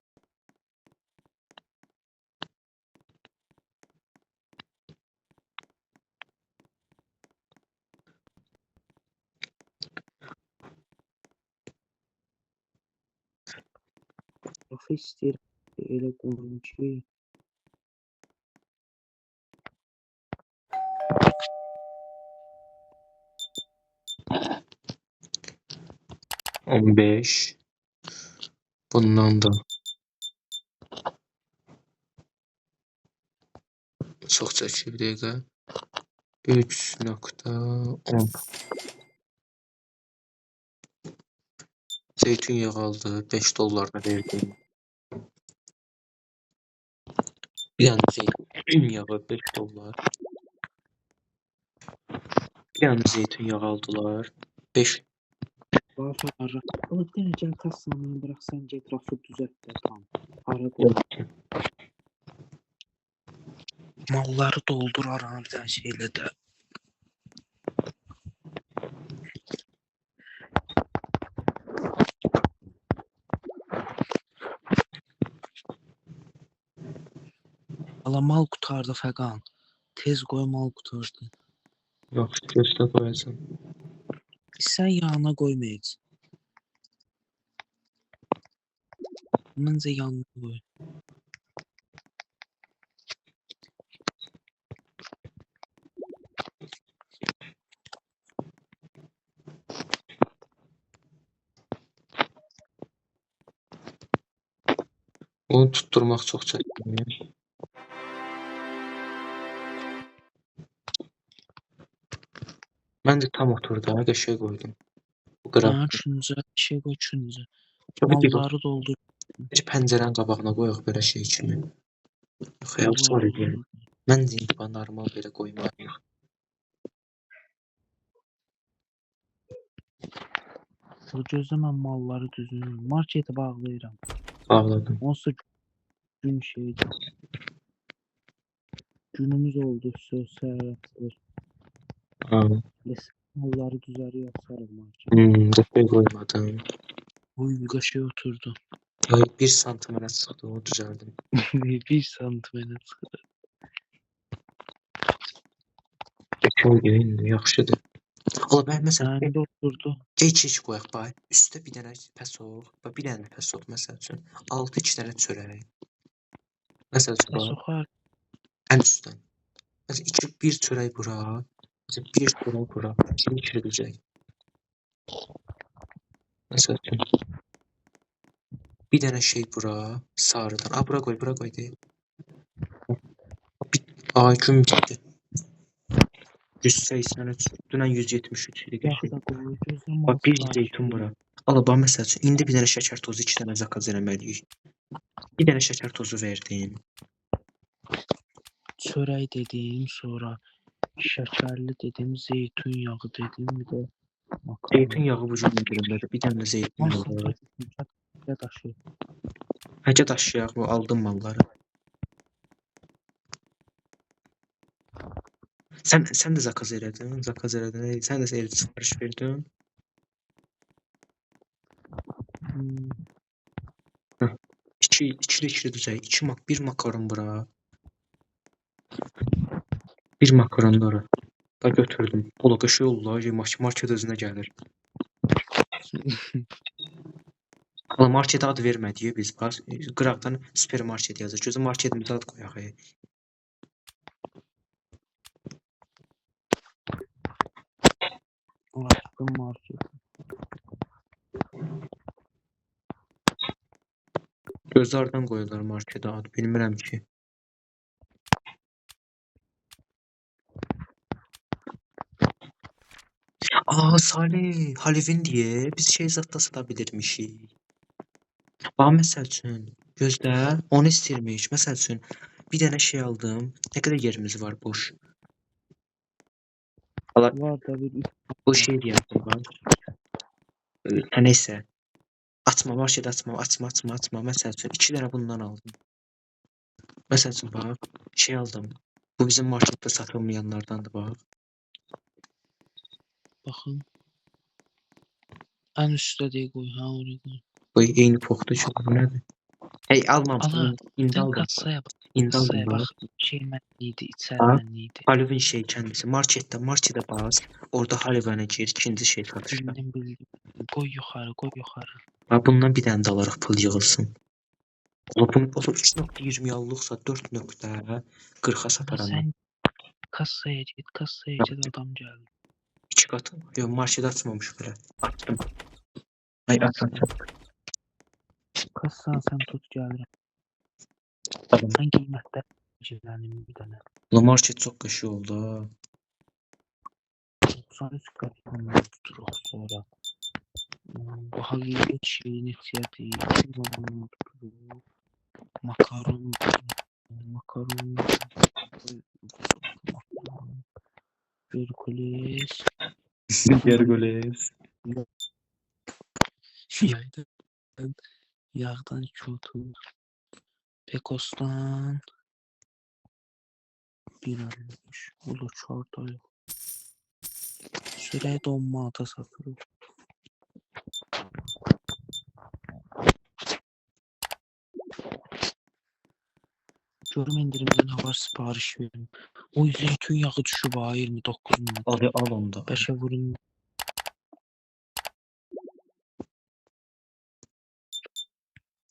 Yox istəyir elə qoyum ki, 15. Bundan da çox çəkir bir dəqiqə. 3.10 zeytun yağı aldı. 5 dollar da verdim. Bir dənə zeytun yağı 5 dollar. Bir dənə zeytun yağı aldılar. 5 bax ara. Ola bir dənə gəl kassanı bırax sən get rafı düzəlt də tam. Ara qoy. Malları doldur aranı bir dənə şeylə də. Ala mal qutardı Fəqan. Tez qoy mal qutardı. Yaxşı, gözlə qoyacam. Sən yanına qoymayız. Məncə yanına qoy. Onu tutturmaq çox çətindir. Məncə tam oturdu, ha, qəşəng qoydum. Bu qıraq. Hə, üçüncü şey qoy üçüncü. Bir Malları doldur. pəncərənin qabağına qoyaq belə şey kimi. Xəyal Olar, sonra olar. deyim. Məncə indi bu normal belə qoymalıyıq. O gözlə mən malları düzürüm. Marketi bağlayıram. Bağladım. Onsuz gün şeydir. Günümüz oldu söz səhər. Ha. Malları düzəliyor sarı market. Qəşəng qoymadım. Oy qaşığı oturdu. Ay, 1 santim mənə çıxdı, onu düzəldim. 1 santimetre çıxdı. Qəşəng indi, yaxşıdır. Ola mən məsələn, Səndə oturdu. H qoyaq bax. Üstə bir dənə pəsoq, bax bir dənə pəsoq məsəl üçün. Altı 2 dənə çörək. Məsəl üçün bax, Soxar. ən üstdən. Məsələn 2 1 çörək bura, məsələn 1 çörək bura, 2 çörək. Məsəl üçün bir dənə şey bura, sarıdan. A, bura qoy, bura qoy de. Ay, gün bitdi. 183, dünən 173 idi Yağı qəşəng. da qoy. Gözlə Bax mal bir sifariş zeytun verin. bura. Ala bax məsəl üçün indi bir dənə şəkər tozu 2 dənə zakaz eləməliyik. Bir dənə şəkər tozu verdim. Çörək dedim, sonra şəkərli dedim, zeytun yağı dedim, bir də makaron. Zeytun yağı bu gün indirimdədir. Bir dənə də zeytun yağı var. Ya daşı. Həcə daşıyaq bu aldım malları. Sən də zakaz elədin, zakaz elədin. Sən də el sifariş verdin. Hmm. 2 düzey, 1 makaron bura. 1 makaron da ora. Da götürdüm. Ola qəşəng oldu, market özünə gəlir. Ala marketə ad vermədik biz. Bax, qıraqdan supermarket yazır. Gözə marketimizə ad qoyaq. Açdım market. Gözlərdən qoyurlar marketə ad, bilmirəm ki. Aa, Salih, Halevin deyə biz şey zad da sata bilirmişik. Bax, məsəl üçün, gözlə, onu istəyirmiş. Məsəl üçün, bir dənə şey aldım. Nə qədər yerimiz var boş. Ala, Var da bir bu şey deyəsən, bax. Nəysə. Açma, market açma. Məsəl üçün, 2 dənə bundan aldım. Məsəl üçün, bax, şey aldım. Bu bizim marketdə satılmayanlardandır, bax. baxın. En üstte değil koy. Ha oraya koy. Qoy eyni poxdu çox bu nədir? Hey almamışdım. Ala İndi sen aldım. kasaya bak. İndi aldım Kasaya bak. bak. Şey mənliydi. İçer Ha? mənliydi. Halloween şey kendisi. Market'e bas. Orada Halloween'e gir. İkinci şey satışta. Bildim. Koy yukarı koy yukarı. Ha, bundan bir dənə də alaraq pul yığılsın. Bunun 3.20 allıqsa 4.40'a Ama sataram mən. sen kasaya git. Kasaya git adam geldi. 2 qatı. Yox, market açmamış belə. Açdım. Ay açdım. Kasan sen tut geldi. Tamam. Ben kıymetler. Cilanim bir tane. La market çok qəşəng oldu ha. 93 katmandan tuturuz sonra. Bu hakiki şeyin ihtiyatı. Makaron. Makaron. Herkules. Gergoles. Yağdan kötü. Pekos'tan bir almış. Ulu çorta yok. Süre donma da satılır. Görüm indirimde ne var sipariş verin. O zeytun yağı düşüb ha 29 manat. Al onu da. 5'e vurun.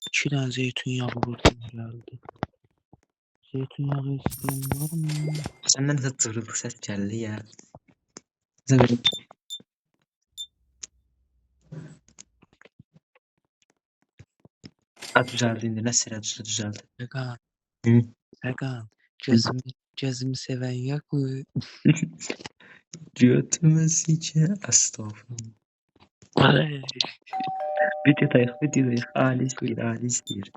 İki tane zeytun yağı vurdum geldi. Zeytun yağı isteyen var mı? Səndən də cırıq səs gəldi ya. Zəvəlim. Düzəldi indi. Nə sirə düzəldi. Vegan. Hı. Vegan. Gözümü seven yok mu? Götümü sikə. Estağfurullah. Ay. Videodayıq. Ali istəyir.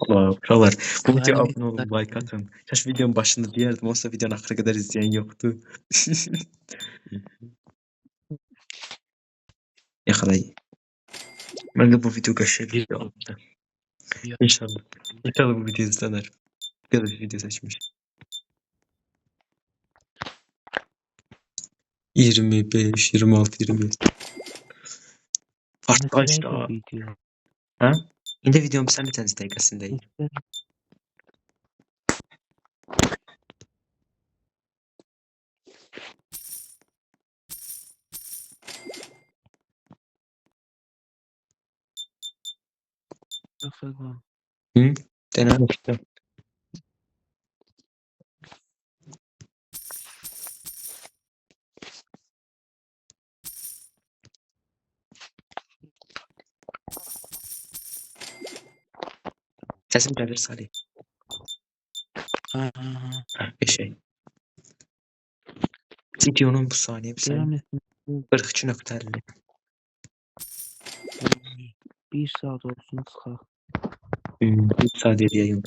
Allah, uşaqlar. Bu videoya Yani abunə olun, like atın. Kaş videonun başında deyərdim, olsa videonun axırı qədər izləyən yoxdur. Yaxalay. Məncə bu video qəşəng video oldu. İnşallah. İnşallah bu video izlənər. Qədər video seçmiş. 25, 26, 27. Artıq açdı ha. video. Hə? İndi videom sən bir tənə dəqiqəsindəyik. Vegan. Hı? Denən işte. Səsim gəlir Salih. Ha. Bir şey. Videonun bu saniye bir saniye. 42.50. 1 saat olsun çıxaq. Bir saat edeyim.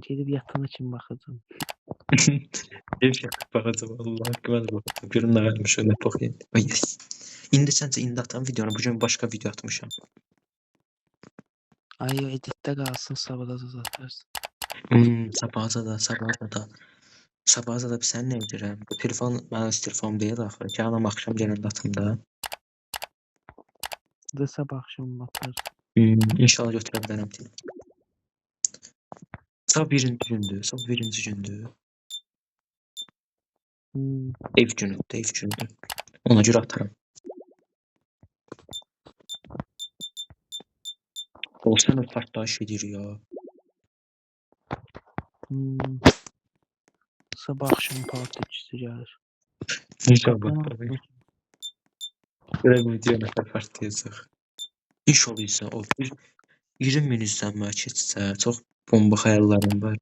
Gedib yatana kim baxacam? Bir şey bakacağım. Allah hakkıma da bakacağım. Görüm ne gelmiş öyle bakayım. Ay. İndi səncə indi atan videonu bugün başka video atmışam. Ay editdə qalsın, sabahda da atarsın. Sabahda da bir sən nə edirəm? Bu telefon mənim öz telefonum deyil axı. Gələm axşam gələndə atım da. Da sabah axşam atarsın. İnşallah götürə bilərəm telefonu. Sabah birinci gündür. Ev günüdür. Ona görə atarım. Olsan o partlayış edir ya. Sabah axşam partlayıcısı gəlir. İnşallah. Belə bu video nə qədər partlayacaq. İnşallah isə o 20 min izlənmə keçsə, çox bomba xəyallarım var.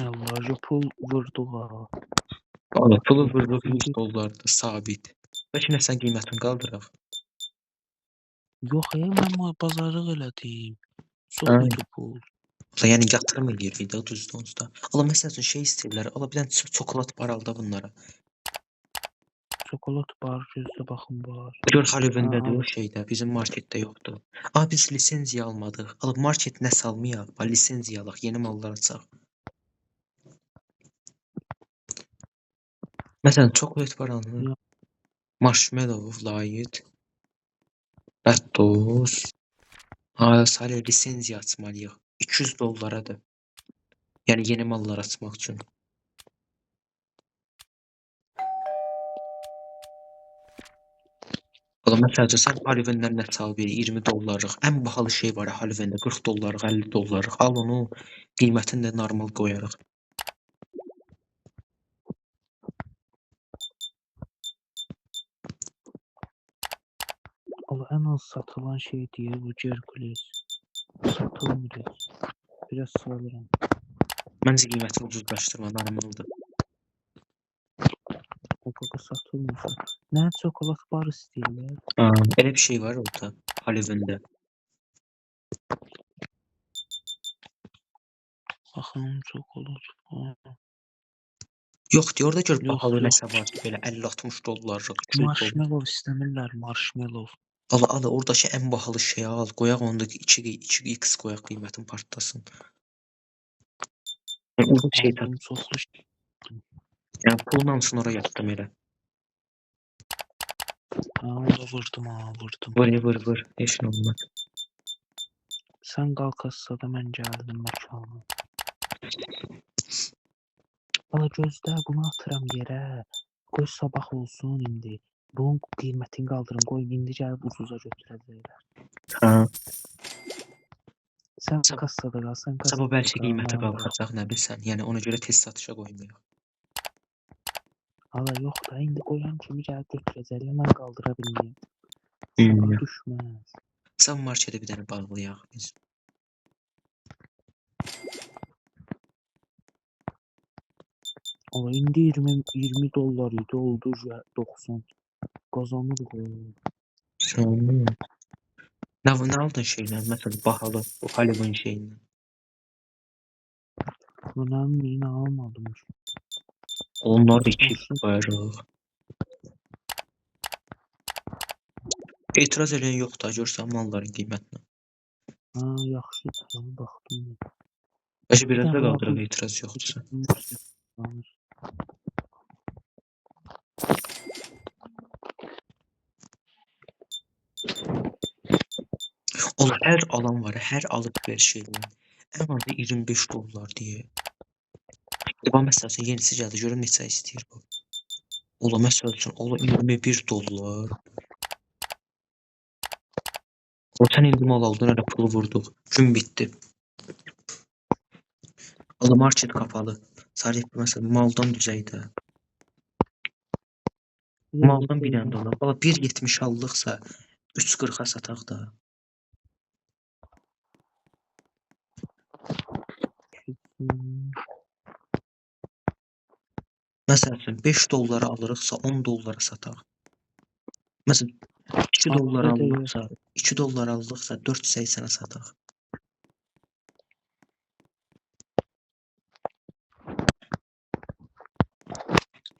Allah, pul vurduq ha. Valla pulu vurduq 100 dollardır sabit. Bəlkə nə sən qiymətini qaldıraq. Yox, mən bazarlıq elədim. Çox Hə. idi pul. Ulan yəni yatırım eləyir video düzdür onsuz da. Allah məsəl üçün şey istəyirlər. Allah bir dənə çokolad bar al da bunlara. Çokolad bar gözdə baxın var. Gör Ha, Halloween-dədir o al. şeydə, bizim marketdə yoxdur. Biz lisenziya almadıq. Market nə salmayaq, lisenziya alaq, yeni mallar açaq. Məsələn, çokolad bar alınır. Ya. Marshmallow, light, Doritos. Sadəcə lisenziya açmalıyıq. $200-dır. Yəni yeni mallar açmaq üçün. Məsəl üçün sən Halloween-dən nə çal bir $20. Ən bahalı şey var Halloween-də $40, $50. Al onu, qiymətini də normal qoyarıq. Allah en az satılan şey diye bu Hercules. Satılmır heç. Biraz salıram. Məncə qiymətini ucuzlaşdırma normaldır. O baba satılmır. Nə çokolad bar istəyirlər? Elə bir şey var orada Halloween-də. Baxın çokolad bar. Yox deyə orada gör Yox, bahalı yox. nəsə var belə $50-60, $200. Marshmallow istəmirlər, marshmallow. Al oradakı ən bahalı şeyi al, qoyaq onda 2x qoyaq qiymətin partlasın. Orada şey tap. Aldım çoxlu şey. Yəni pulla sonra yapdım elə. Onda vurdum. Vur, heç nə olmaz. Sən qal kassada, mən gəldim məkana. Bala gözlə, bunu atıram yerə. Qoy sabah olsun indi. Bunun qiymətini qaldırım, qoy indi gəlib ucuza götürəcəklər. Sən kassada qal, sən kassada Sabah bəlkə qal, qiyməti mən buraxım. qalxacaq, nə bilsən. Yəni ona görə tez satışa qoymayaq. Hala yox da, indi qoyan kimi gəlib götürəcəklər, mən qaldıra bilməyim. Sabah düşməz. Sən marketə bir dənə bağlayaq biz. Ama indi 20 dolar idi, oldu 90. Qazanırıq. Sonra nə aldın şeylə? Məsələn, bahalı o Halloween şeyindən. Mən yine almadım. Onlar da 2 qoyarıq. Etiraz eləyən yoxdur, görsən malların qiymətinə. Ha, yaxşıdır, mən baxdım. Bəlkə biraz da qaldıraq etiraz yoxdursa. Ola hər alan var, hər alıb ver şeyini. Ən azı $25 deyə. Məsələn, yenisi gəldi, görüm neçə istəyir bu. Ola məsəl üçün, ola $21. O sən indi mal aldın, elə pulu vurduq. Gün bitdi. Ola market kapalı. Sadəcə məsələn, maldan düzəydə. Maldan bir dənə dolar. Ola 1.70 aldıqsa 3.40-a sataq da. Məsəl üçün $5 alırıqsa $10 sataq. Məsələn, $2 aldıqsa $2 4.80-ə sataq.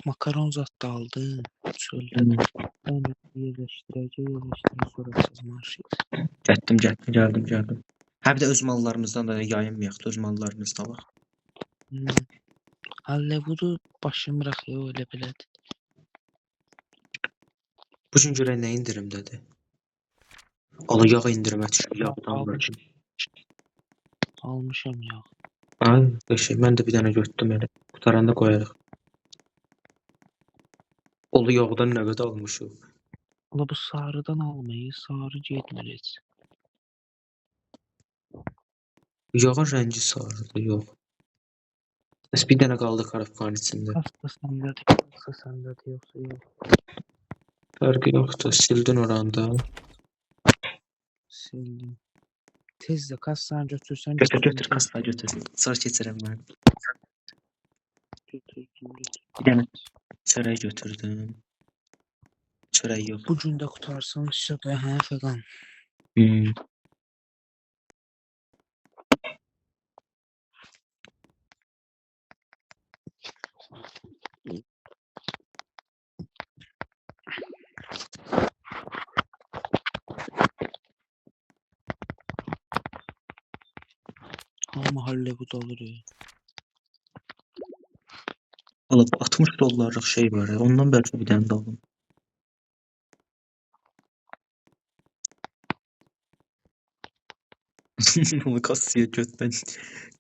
Makaron zat da aldım. Çöldə. Ben yerləşdirəcək, sonra marşit. Gəldim. Hə bir də öz mallarımızdan da yayınmayaq, öz mallarımızdan alaq. Hallevudu başımıraq ya, öyle belədir. Bu gün görək nə indirimdədir. Ola yağ indirimə düşür, yağdan alırdım. Almışam yağ. Ay, mən də bir dənə götürdüm elə. Qutaranda qoyarıq. Ola yağdan nə qədər almışıq? Ola bu sarıdan almayı, sarı getmir heç. Yağın rəngi sarıdır, yox. Bəs bir dənə qaldı karafkanın içində. Kassa səndədir, yoxsa yox. Fərqi yoxdur, sildin oranda. Sildim. Tez də kassanı götürsən. Götür kassanı götür. Sonra keçirəm mən. Götürdüm. Bir dənə çörək götürdüm. Çörək yox. Bu gün də qutarsam sizə hə fəqan. Amma Hollywood olur. Valla bu 60 dollarlık şey var ya. Ondan belki bir tane de alın. Onu kasıya götten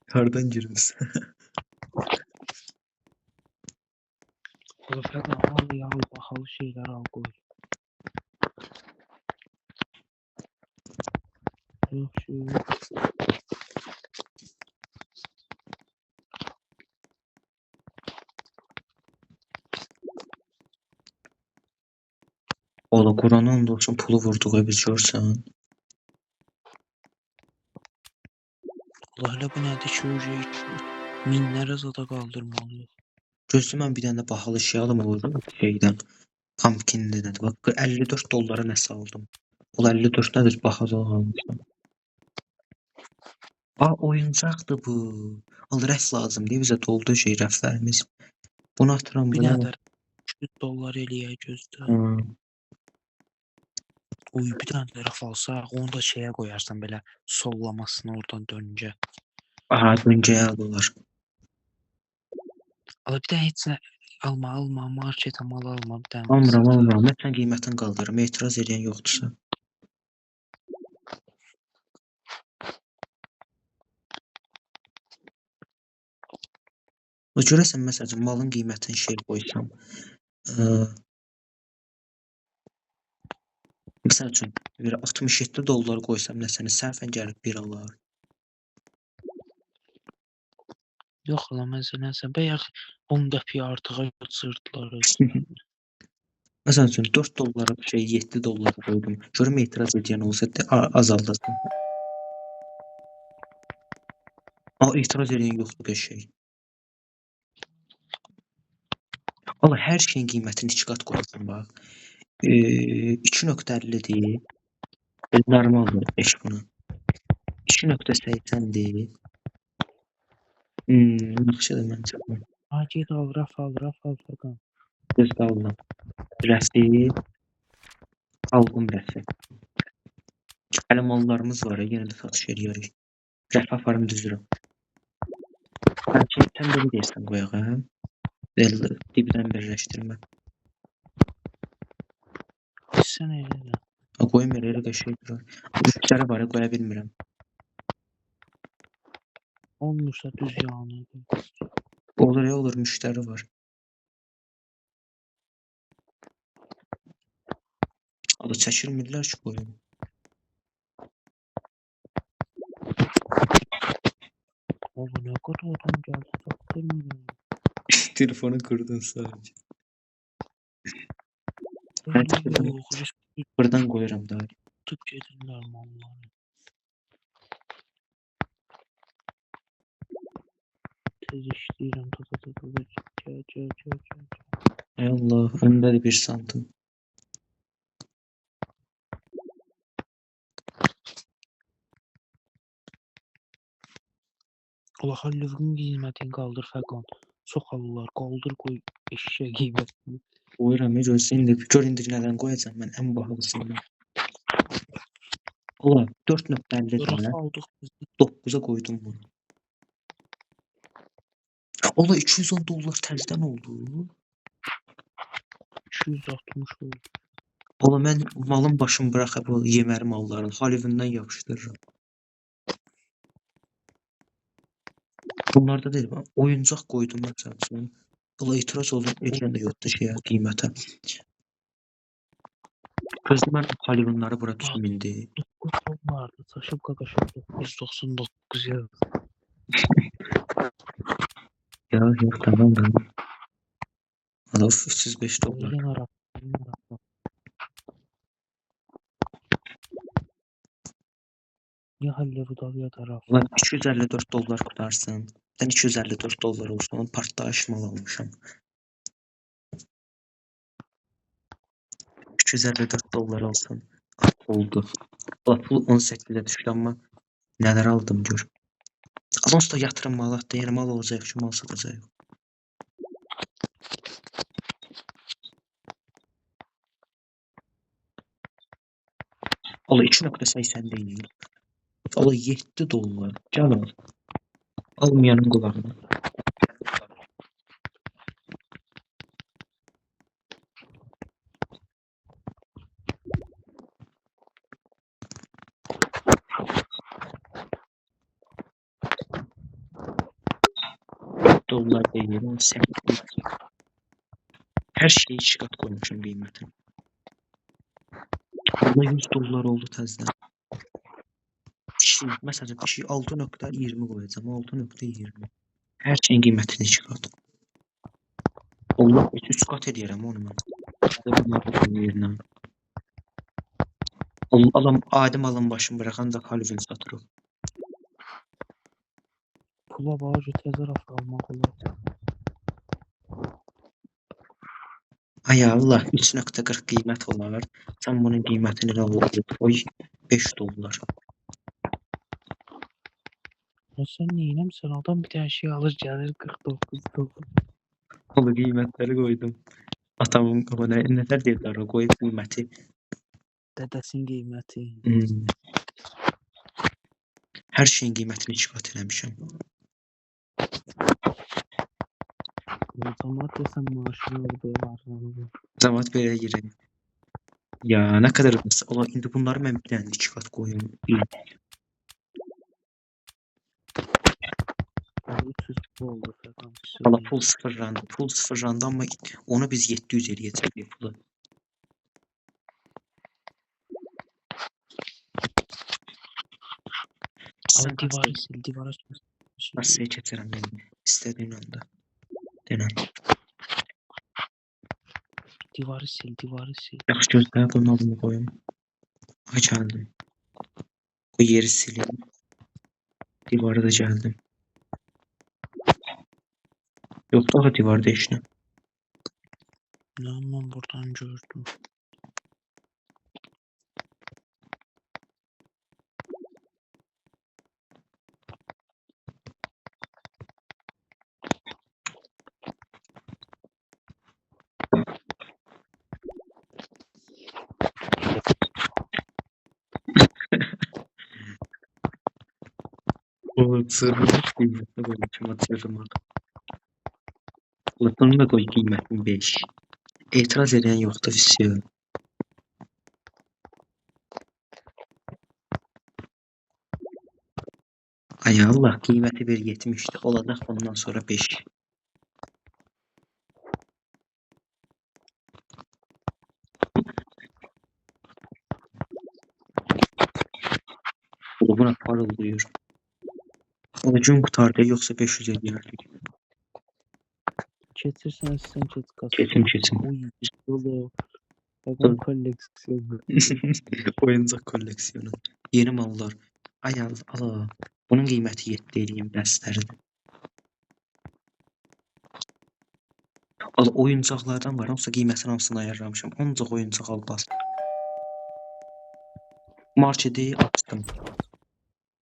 kardan girmiş. Falan al ya, bahalı şeyler al koy. Yok şu Valla Kur'an and olsun pulu vurduq biz görsən. Allah bu nədir ki, minlərə zada qaldırmalıyıq. Gözlü mən bir dənə də bahalı şey alım olur şeydən. Pumpkin'də nədir? Bak 54 dollara nəsə aldım. O 54 nədir? Bahalı almışam. Oyuncaqdır bu. Al rəf lazım deyir bizə doldu şey rəflərimiz. Bunu atıram Bir buna. dənə də 200 dollar eləyək gözdə. Hmm. Oy, bir dənə də rəf alsaq, onu da şeyə qoyarsan belə sollamasını oradan döncə. Aha döncəyə alırlar. Ala bir dənə heç nə alma, marketə mal alma, bir dənə Almıram, satır. almıram. Mən qiymətini qaldırırım. Etiraz edən yoxdursa. O görəsən məsələn malın qiymətini şey qoysam. Məsəl üçün bir 67 dollar qoysam nəsəni səhvən gəlib bir alar. Yox la, məsələn, bəyək 10 dəfə artığa qaçırdılar. Məsəl üçün 4 dollara şey 7 dollar qoydum. Görüm etiraz edən olsa azaldasın. Etiraz edən yoxdur bir şey. Valla hər şeyin qiymətini 2 qat qoyacam bax. 2.50-dir. Normaldır 5 buna. 2.80-dir. Yaxşıdır məncə bu. Get al, rəf al fəqən. Göz qaldım. Rəfi. Aldım rəfi. Hələ mallarımız var ya, yenə də satış edirik. Rəfi aparım düzürəm. Sən belə deyirsən qoyaq, hə? Dibdən birləşdirmə. Sən elə də. Qoymuyor, elə qəşəngdir. Müştəri var, qoya bilmirəm. Olmursa düz yanı. Olur, olur, müştəri var. Adı çəkilmirlər ki, qoyun. Oğlum ne kadar adam geldi, sattırmıyor. Telefonu kırdın sadece. Yok, Buradan koyuram daha. tutup gelirler malları. Tez işleyirəm, gel. Ay Allah, önde de 1 santim. Allah Hollywood'un qiymətini qaldır fəqan. Soxallar, qaldır qoy eşşək qiymətini. Koyuram, indi gör indi nədən qoyacam mən ən bahalısından. Allah 4.50 Raf aldıq biz. 9'a koydum bunu. Allah 210 dollar təzdən oldu. 260 oldu. Allah mən malın başını bıraxıb bu yeməli malların Hollywood'dan yapışdırıram. Bunlarda deyil, oyuncaq qoydum məsələn. Allah etiraz olun, edən də yoxdur şeyə, qiymətə. Gözlə mən Hollywoodları bura düşüm indi. 9 vardı, taşıb qaqaşıb 999 yaz. Yok tamam. Allah 305 dollar. Yenə raf. Ya Hollywood al ya da raf. Ulan 254 dollar qutarsın. Ben 254 dollar olsun. Onun partlayış mal almışam. 254 dollar olsun. Oldu. Pul 18'e düştü ama neler aldım gör. Alonso da yatırım mal attı. Yani mal olacak ki mal satacak. Allah 2.80 değil. Allah 7 dollar. Can al. Almayanın qulağına. Dollar değil, 18. Her şeyi 2 qat qoymuşam qiymətin. Burada 100 dollar oldu təzədən. Məsələn, bir şey 6.20 qoyacağam, 6.20. Hər şeyin qiymətini 2 qat. Allah 3 qat edirəm onu mən. Bunları yerinə. Adım alın başım bırak ancaq Halloween satırıq. Pula bağcı təzə raf almaq olar. Ay Allah 3.40 qiymət olar. Sən bunun qiymətini də qoy 5 dollar. Ya sən neynəmsən? Adam bir tane şey alır gəlir 49 dollar. O qiymətləri qoydum. Atamın ona nətər deyirlər, qoyub qiyməti. Dədəsin qiyməti. Hər şeyin qiymətini 2 qat eləmişəm. Cəmaət desən maaşını orada var. Cəmaət belə girir. Ya nə qədər ola indi bunları mən bir dənə 2 qat qoyum. 300 oldu falan. Valla pul 0 rand. Pul 0 rand amma onu biz 700 eləyəcəyik pulu. Ama divarı sil, divara sil. Masaya keçirəm yəni. İstədiyin anda. Denən. Divarı sil, divarı sil. Yaxşı gözlə, bunun adını qoyum. Ay gəldim. Bu yeri sileyim. Divarı da gəldim. Yox, daha divarda heç nə. Lan ben buradan gördüm. O sığırmış qiymətini qoymuşum, atırım. Bunu da qoy qiymətini 5. Etiraz edən yoxdur, visiyor. Ay Allah, qiyməti 1.70'di. Olacaq ondan sonra 5. Buna parıldıyor. O gün qutardı, yoxsa 500 eləyərdik. Keçirsən sən keç qaz. Keçim. Oy, yolu. Babam koleksiyonu. Oyuncaq kolleksiyonu. Yeni mallar. Ay Allah. Bunun qiyməti 7 eləyim bəsləridir. Oyuncaqlardan var, hamısı qiymətin hamısını ayarlamışam. Ancaq oyuncaq almaz. Marketi açdım.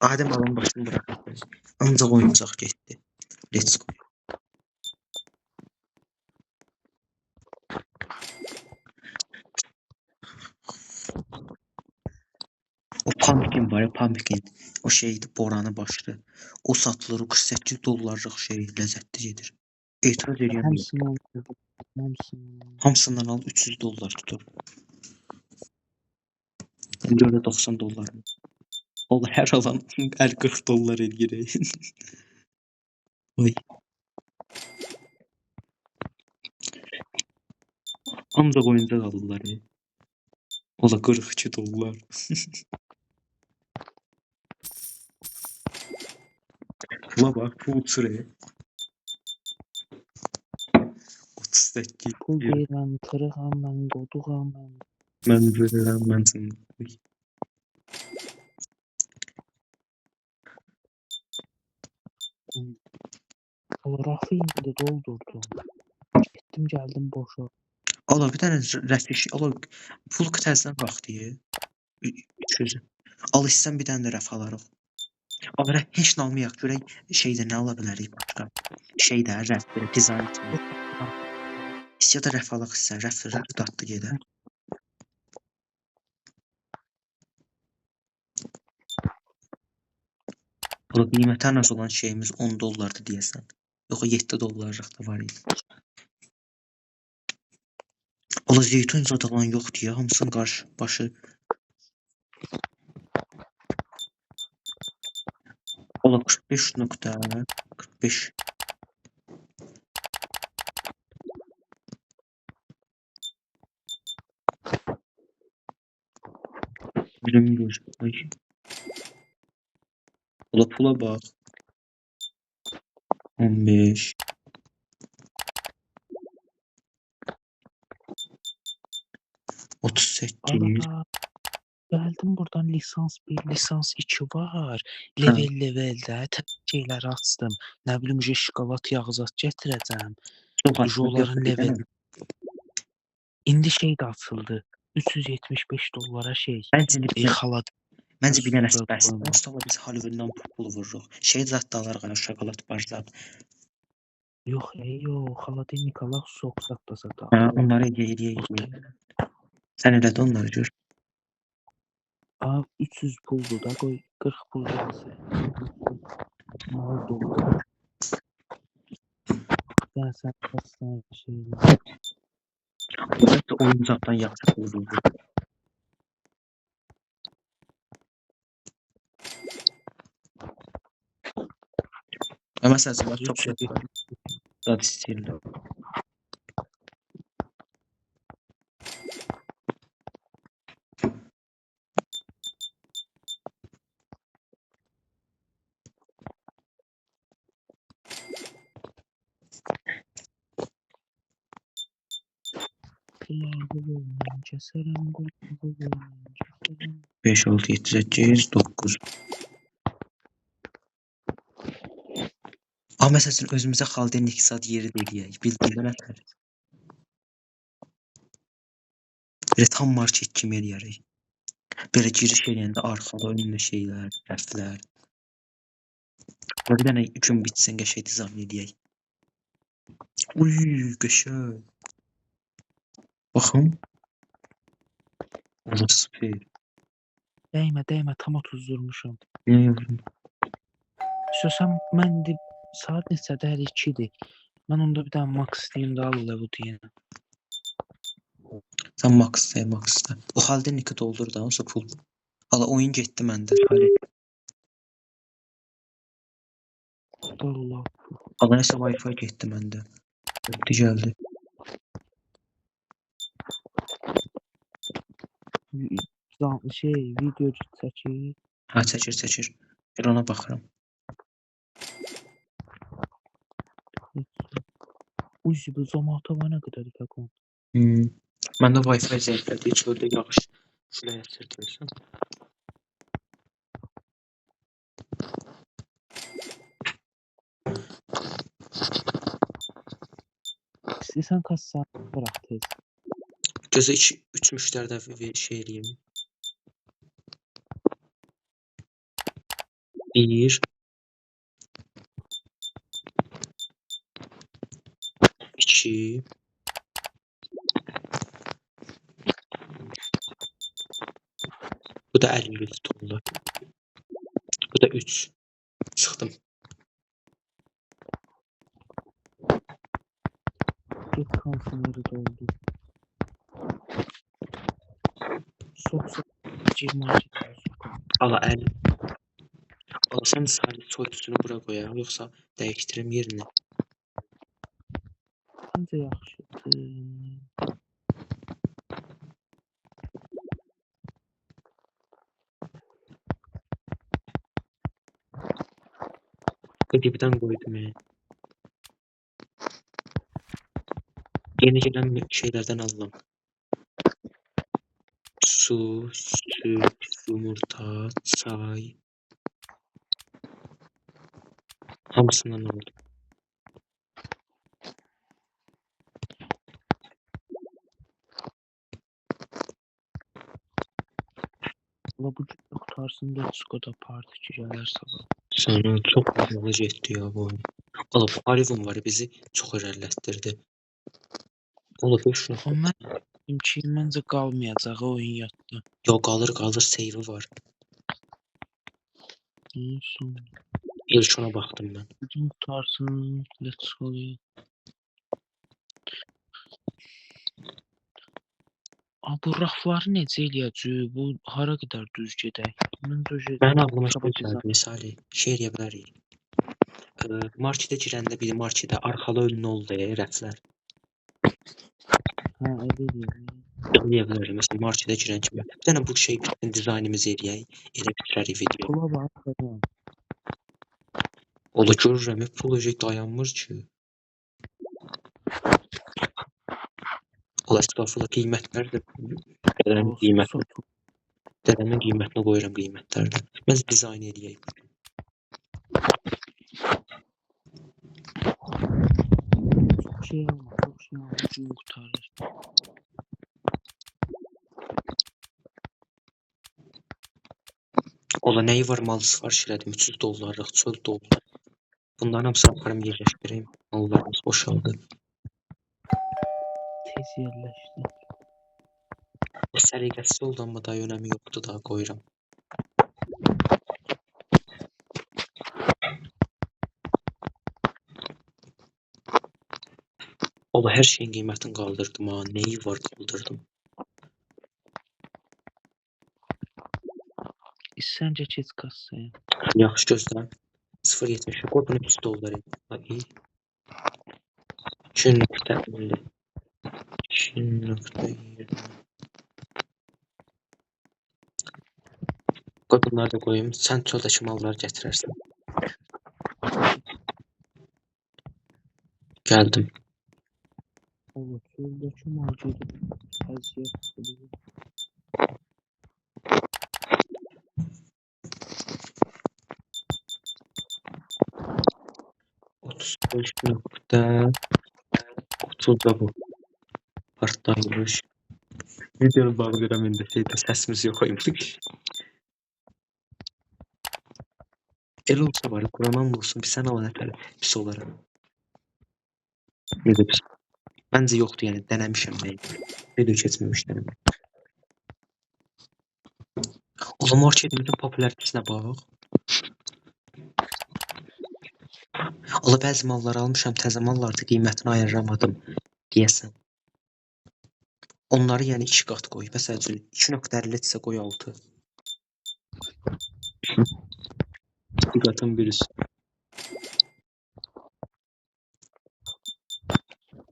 Adem alın başını bırakdı. Ancaq oyuncaq getdi. Let's go. O pumpkin var ya, pumpkin. O şeydi, boranı başlı. O satılır, o 48 dollarlıq şey, ləzzətli gedir. Etiraz edirəm. Hamısından al 300 dollar tutur. Görə 90 dollar. Ola hər alan 50-40 dollar eləyir. Oy. Ancaq oyuncaq alırlar. Ola 42 dollar. Pula bak, pul süreye. 38. Pul deyirəm, tırıqam mən, qoduqam mən. Mən verirəm, mən sənə. Rafı indi də doldurdum. Getdim gəldim boşa. Ola bir dənə rəfiş, ola pul təzədən vaxtı. 300. Al istsən bir dənə də rəf alarıq. Ala heç nə almayaq, görək şeydə nə ala bilərik başqa. Şeydə rəf, belə dizayn etmək. İstəyə də rəf alaq istsən, rəf dadlı gedə. Ola qiyməti ən az olan şeyimiz 10 dollardı deyəsən. Yox, 7 dollarlıq da var idi. Ola zeytun zad alan yoxdur ya, hamısının qarşı başı. Ola 45.45. Birim göz. Ay. Ola pula bax. 15. 38. Ala, gəldim buradan lisans 1, lisans 2 var. Hə, Leveldə şeyləri açdım. Nə bilim, şokolad yağızat gətirəcəm. çox açma Onların götür bir level. dənə. İndi şey də açıldı. 375 dollara şey. Məncə bir dənə, Xalat məncə bir dənə zad bəs. qoyma. Mustafa biz Hollywooddan pul vururuq. Şey zad da alarıq, şokolad bar zad. Yox, yox, xaladenikala sok zad da. Hə, onları yeyirik. Sən elə də onları gör. 300 puldur da, qoy 40 pul gəlsin. Mal dolu. Yəni sən bəsən şeylə. Əlbəttə oyuncaqdan yaxşı pul vururuq. Məsələn, var çox zad istəyirlər. Kəsərəm, kəsərəm. 5, 6, 7, 8, 9. Məsəl üçün özümüzə xalden iqtisad yeri deyək. Bildiyinə nətər. Belə tam market kimi eləyərik. Belə giriş eləyəndə arxada önündə şeylər, rəflər. Bir dənə gün bitsin qəşəng dizayn eləyək. Uy, qəşəng. Baxın. O super. Dəymə, tam 30 vurmuşam. Niyə yavrum? İstəsən mən indi saat neçədə hələ 2-dir. Mən onda bir dənə Max istəyim də al bu deyənə. Sən Max-da. O halda Niki doldur da, onsa pul. Hala oyun getdi məndə. Allah. Hala nəsə Wi-Fi getdi məndə. Getdi gəldi. Video çəkir. Hə, çəkir. Bir ona baxıram. Uy, bu Zomato var nə qədər dəqiqə? Məndə Wi-Fi zəiflədi, çöldə yağış külək əsir deyirsən. İstəyirsən kassa bırax tez. Gözə 3 müştəridə şey eləyim. 1 2 Bu da 50 dollar. Bu da 3. Çıxdım. Get konsumerı doldu. Sok. 20 Hala 50. Hala sən sadəcə soyutusunu bura qoyaq, yoxsa dəyişdirim yerini. Məncə yaxşıdır. Qıdibdən qoydum. Yeni gələn şeylərdən alıram. Su, süt, yumurta, çay. Hamısından aldım. Bu gün qutarsın da Skoda Party gələr sabah. Sana çox uğurlu getdi ya bu oyun. Ola bu Arivon var bizi çox irəlilətdirdi. Ola 5 Amma məncə qalmayacaq oyun yadda. Yox, qalır, save var. Olsun. İlk ona baxdım mən. Bütün tutarsın. Let's go. Bu rafları necə eləyəcək? Bu hara qədər düz gedək? Mən döşə Mənim ağlıma şey çaba gəldi, misali şey eləyə bilərik. Marketə girəndə bir marketə arxalı önlü oldu rəflər. Hə, eləyək. Eləyə bilərik. Məsələn, marketə girən kimi. Bir dənə bu şey bütün dizaynımızı eləyək. Elə bitirərik video. Pula bax. Ola görürəm, proje dayanmır ki. Ola estağfurullah qiymətlər də dədəmin qiymətini, dədəmin qiymətinə qoyuram qiymətlərdə. Biz dizayn eləyək. Çok şey alma. Ucunu kurtarır. Ola nəyi var mal sifariş elədim, 300 dollarlıq, 4 dollar. Bunların hamısını aparım yerləşdireyim. Mallarımız boşaldı. Tez yerleşti. Səliqəsiz oldu amma da önəmi yoxdur da qoyuram. Ola hər şeyin qiymətini qaldırdım ha. Nəyi var qaldırdım. Sence keç kassaya. Yaxşı gözlə. 0.70 qoy bunu 3 dollar et. Ay. 2.50. 2.20. Qoy bunları da qoyayım. Sən çöldəki malları gətirərsən. Gəldim. Evet, şuradaki mağazada əziyyət edilir. .30 da bu. Partlaymış. Videonun bağlayıram indi. Şeydə səsimiz yox imiş. Elə olsa var, Quranan olsun, bir sən ala nətər pis olaraq. Necə pis? Məncə yoxdur, yəni dənəmişəm nəyi. Video keçməmişdən. Ola marketimizin popularitetəsinə bax. Ola bəzi malları almışam, təzə mallardı, qiymətini ayıramadım deyəsən. Onları yəni 2 qat qoy. Məsəl üçün 2.50-dirsə qoy 6. Bir qatın birisi.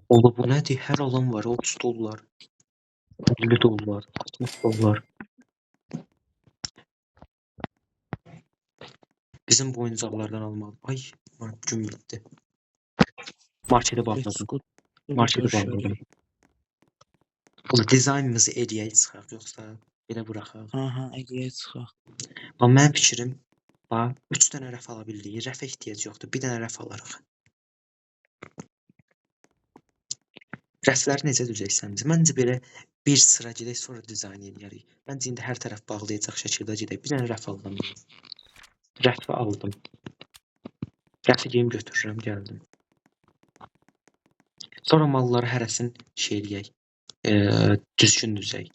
Ola bu nədir? Hər alan var. 30 dollar, 50 dollar, 60 dollar. Bizim bu oyuncaqlardan almalı. Ay, gün bitdi. Markete bağladım. Markete bağladım. Ola dizaynımızı eləyək çıxaq, yoxsa belə buraxaq. Aha, eləyək çıxaq. Amma mənim fikrim, bax, 3 dənə rəf ala bildik. Rəfə ehtiyac yoxdur. Bir dənə rəf alarıq. Rəfləri necə düzəltsək biz? Məncə belə bir sıra gedək, sonra dizayn eləyərik. Məncə indi hər tərəf bağlayacaq şəkildə gedək. Bir dənə rəf aldım. Rəfi aldım. Rəfi geyim götürürəm, gəldim. Sonra malları hərəsini şey eləyək. Düzgün düzək.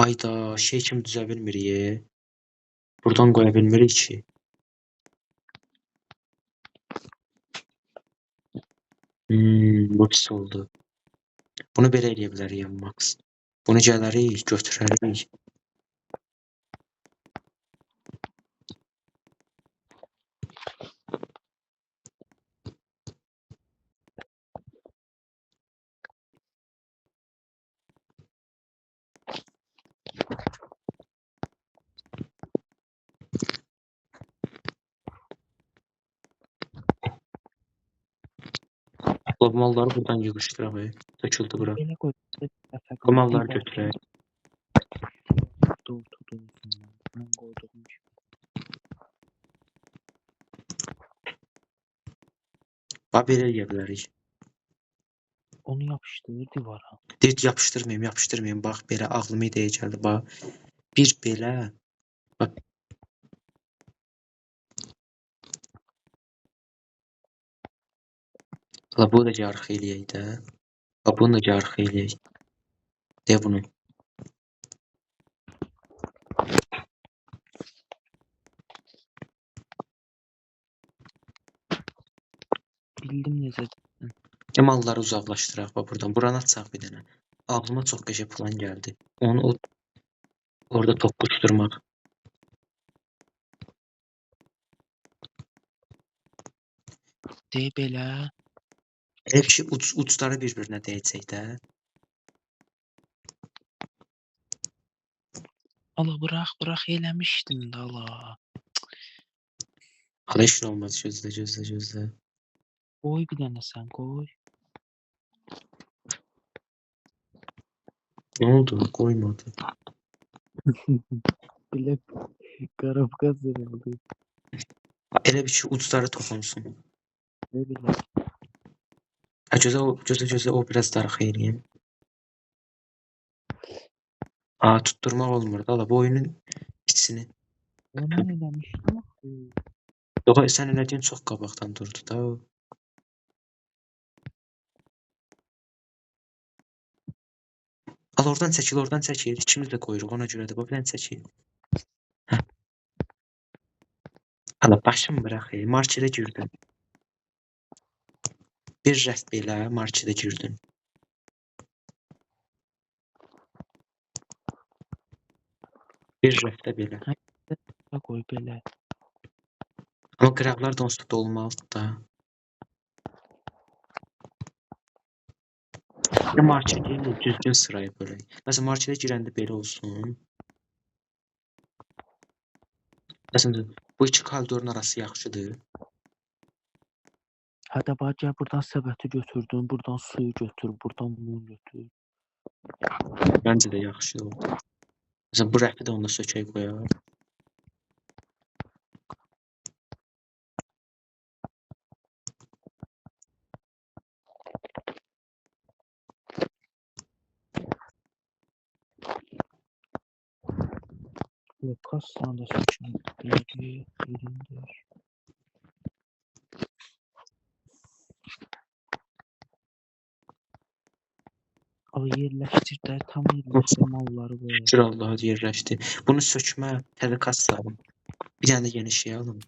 Ayda şey kimi düzə bilmirik. Buradan qoya bilmirik ki. Bu pis oldu. Bunu belə eləyə bilərik max. Bunu gələrik, götürərik. Bu malları buradan yığışdıraq. Töküldü bura. Belə qoy. Bu malları götürək. Doğru. Mən qoyduğum kimi. Bax belə eləyə bilərik. Onu yapışdır divara. Deyir yapışdırmayım. Bax belə ağlıma ideya gəldi. Bax. Bir belə. Bax. La bu da yarıq eləyək də. Bax bunu da yarıq eləyək. De bunu. Bildim necə. Malları uzaqlaşdıraq bax buradan. Buranı açaq bir dənə. Ağlıma çox qəşəng plan gəldi. Onu orada toqquşdurmaq. De belə. Elə bir şey ucları bir-birinə dəyəcək də. Ala bırax eləmişdim də ala. Hala heç nə olmaz. Gözlə. Qoy bir dənə sən qoy. Nə oldu? Qoymadı. Belə qarabqa zırıldı. Elə bir şey ucları toxunsun. De belə. Gözlə o biraz darıxa eləyim. Tutturmaq olmur da. Bu oyunun içini. Mən eləmişdim axı. Yox, sən elədiyin çox qabaqdan durdu da. Al oradan çəkil. İkimiz də qoyuruq, ona görə də bu bilən çəkil. Hala başım bırax, markedə girdin. Bir rəft belə markedə girdin. Bir rəftə belə. Qoy belə. Amma qıraqlar da onsuz da olmalıdır da. Marketi düzgün sıraya bölək. Məsələn, marketə girəndə belə olsun. Məsələn, bu iki koridorun arası yaxşıdır. Hədə bax gəl buradan səbəti götürdün, buradan suyu götür, buradan mum götür. Məncə də yaxşı oldu. Məsələn, bu rəfi də onda sökək qoyaq. Kassanı da sökün. Birindir. Al yerləşdir də, tam yerləşdir malları qoy. Şükür Allaha yerləşdi. Bunu sökmə, təzə kassa alım. Bir dənə də yeni şey alım.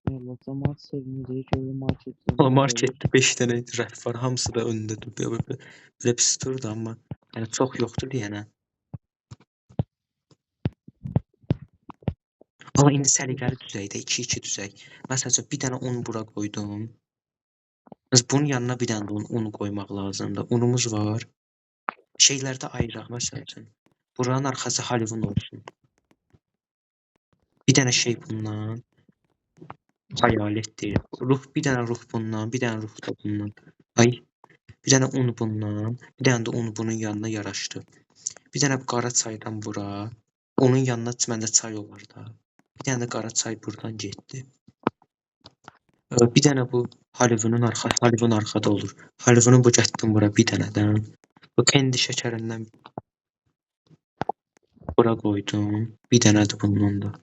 Yolla, cəmaət sevinəcək, görür marketdə. O marketdə 5 dənə rəf var, hamısı da önündədir. Belə pis durdu, amma yəni çox yoxdur deyənə. Amma indi səliqəli düzək də, 2-2 düzək. Məsələn, bir dənə un bura qoydum. Bunun yanına bir dənə də un qoymaq lazımdır. Unumuz var. Şeylərdə ayıraq, məsələn. Buranın arxası Hollywood olsun. Bir dənə şey bundan. Hayalətdir. Bir dənə ruh bundan, bir dənə ruh da bundan. Ay, bir dənə un bundan, bir dənə də un bunun yanına yaraşdı. Bir dənə qara çaydan bura, onun yanına məndə çay olar da. Bir dənə də qara çay buradan getdi. Bir dənə bu Hollywood'un arxada olur. Hollywood'un bu getdim bura bir dənədən. Bu kendi şəkərindən bura qoydum. Bir dənə də bundan da.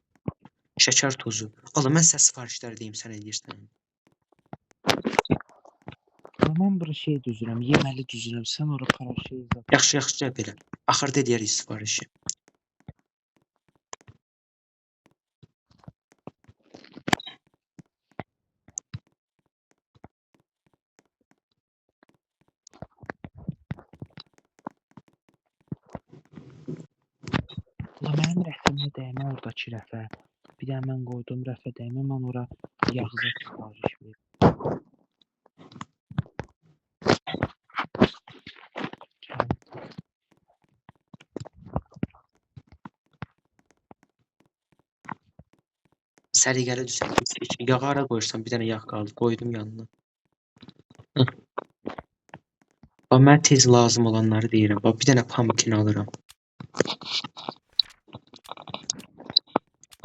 Şəkər tozu. Allah, mən sizə sifarişlər deyim, sən edirsən. Mən bura şey düzürəm, yeməli düzürəm. Sən ora para şey zat. Yaxşı belə. Axırda deyərik sifarişi. La mənim rəfimə dəymə oradakı rəfə. Bir də mən qoydum rəfə dəymə, mən ora yağza sifariş verdim. Səliqəli düzəltdik. Yağı hara qoyursan, bir dənə yağ qaldı. Qoydum yanına. Bax, mən tez lazım olanları deyirəm. Bax, bir dənə pumpkin alıram.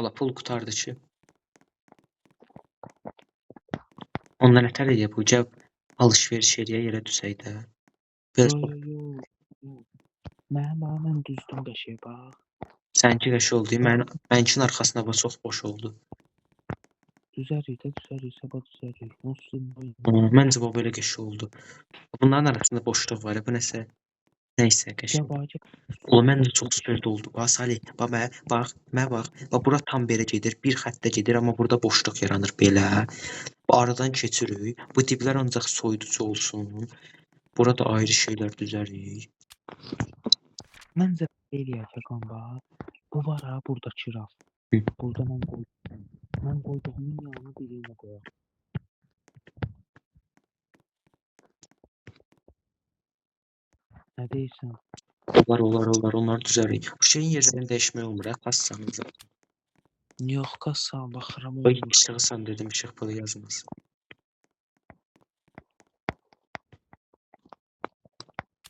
Valla pul qutardı ki. Ondan nətər edə bu? Gəl alış-veriş eləyə, yerə düzək də. Yo. Mən düzdüm qəşəng bax. Səninki qəşəng oldu. Məninkinin arxasında bax çox boş oldu. Düzərik də, düzərik, sabah düzərik. Onsuz Məncə bu belə qəşəng oldu. Bunların arasında boşluq var. Bu nəsə nəysə qəşəng. Cəvacə. Ola məncə çox süper oldu. Bax Salih, bax mənə bax. Bax bura tam belə gedir, bir xəttdə gedir, amma burada boşluq yaranır belə. Bu aradan keçirik. Bu diblər ancaq soyuducu olsun. Burada ayrı şeylər düzərik. Məncə eləyək qamba. Bu var ha, buradakı raf. Hı. Burada mən qoydum. Mən qoyduğumun yanına birini qoyaq. Nə deyirsən? Olar, onlar düzərik. Bu şeyin yerini dəyişmək olmur, kassanızı. Yox, kassa baxıram Bax, olur. işığı söndürdüm, işıq bunu yazmaz.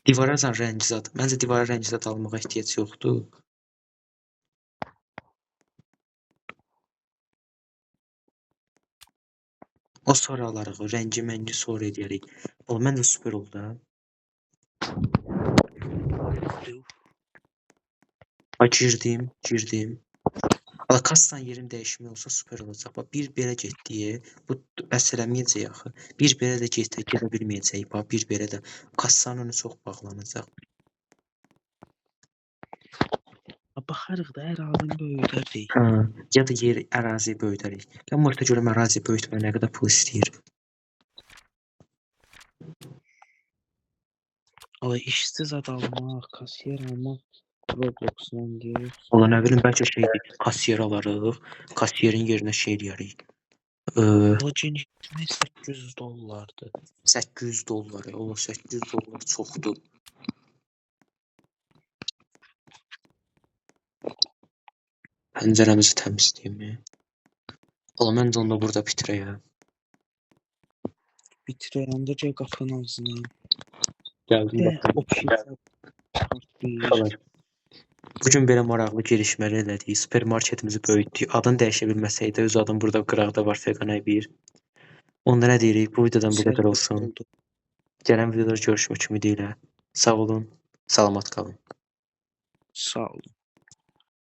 Divara rəngi zad. Məncə divara rəngi zad almağa ehtiyac yoxdur. O sonra alarıq, o rəngi məngi sonra edərik. O məncə süper oldu ha. Ha girdim. Ala kassanın yerini dəyişmək olsa süper olacaq. Bax bir belə getdi, bu bəs eləməyəcək axı. Bir belə də gedə bilməyəcək. Bax bir belə də kassanın önü çox bağlanacaq. Baxarıq da ərazini böyüdərik. Hə, ya da yer ərazi böyüdərik. Mən başda görəm ərazi böyütməyə nə qədər pul istəyir. Ala işsiz adamlar, kasiyer almaq Roblox-dan deyir. Ola nə bilim bəlkə şeydir, kasiyer alarıq. Kasiyerin yerinə şey eləyərik. Login 800 dollardır. 800 dollar. Ola 800 dollar çoxdur. Pəncərəmizi təmizləyim. Ola mən də onda burada bitirəyəm. Bitirəndə gəl qapının ağzına. Gəldim Və baxım. o pişik Xəbər. Bugün belə maraqlı girişmələr elədik. Supermarketimizi böyütdük. Adını dəyişə bilməsəydi, öz adım burada qıraqda var Feqanay 1. Onda nə deyirik? Bu videodan bu qədər olsun. Gələn videoda görüşmək ümidi ilə. Sağ olun, salamat qalın. Sağ olun.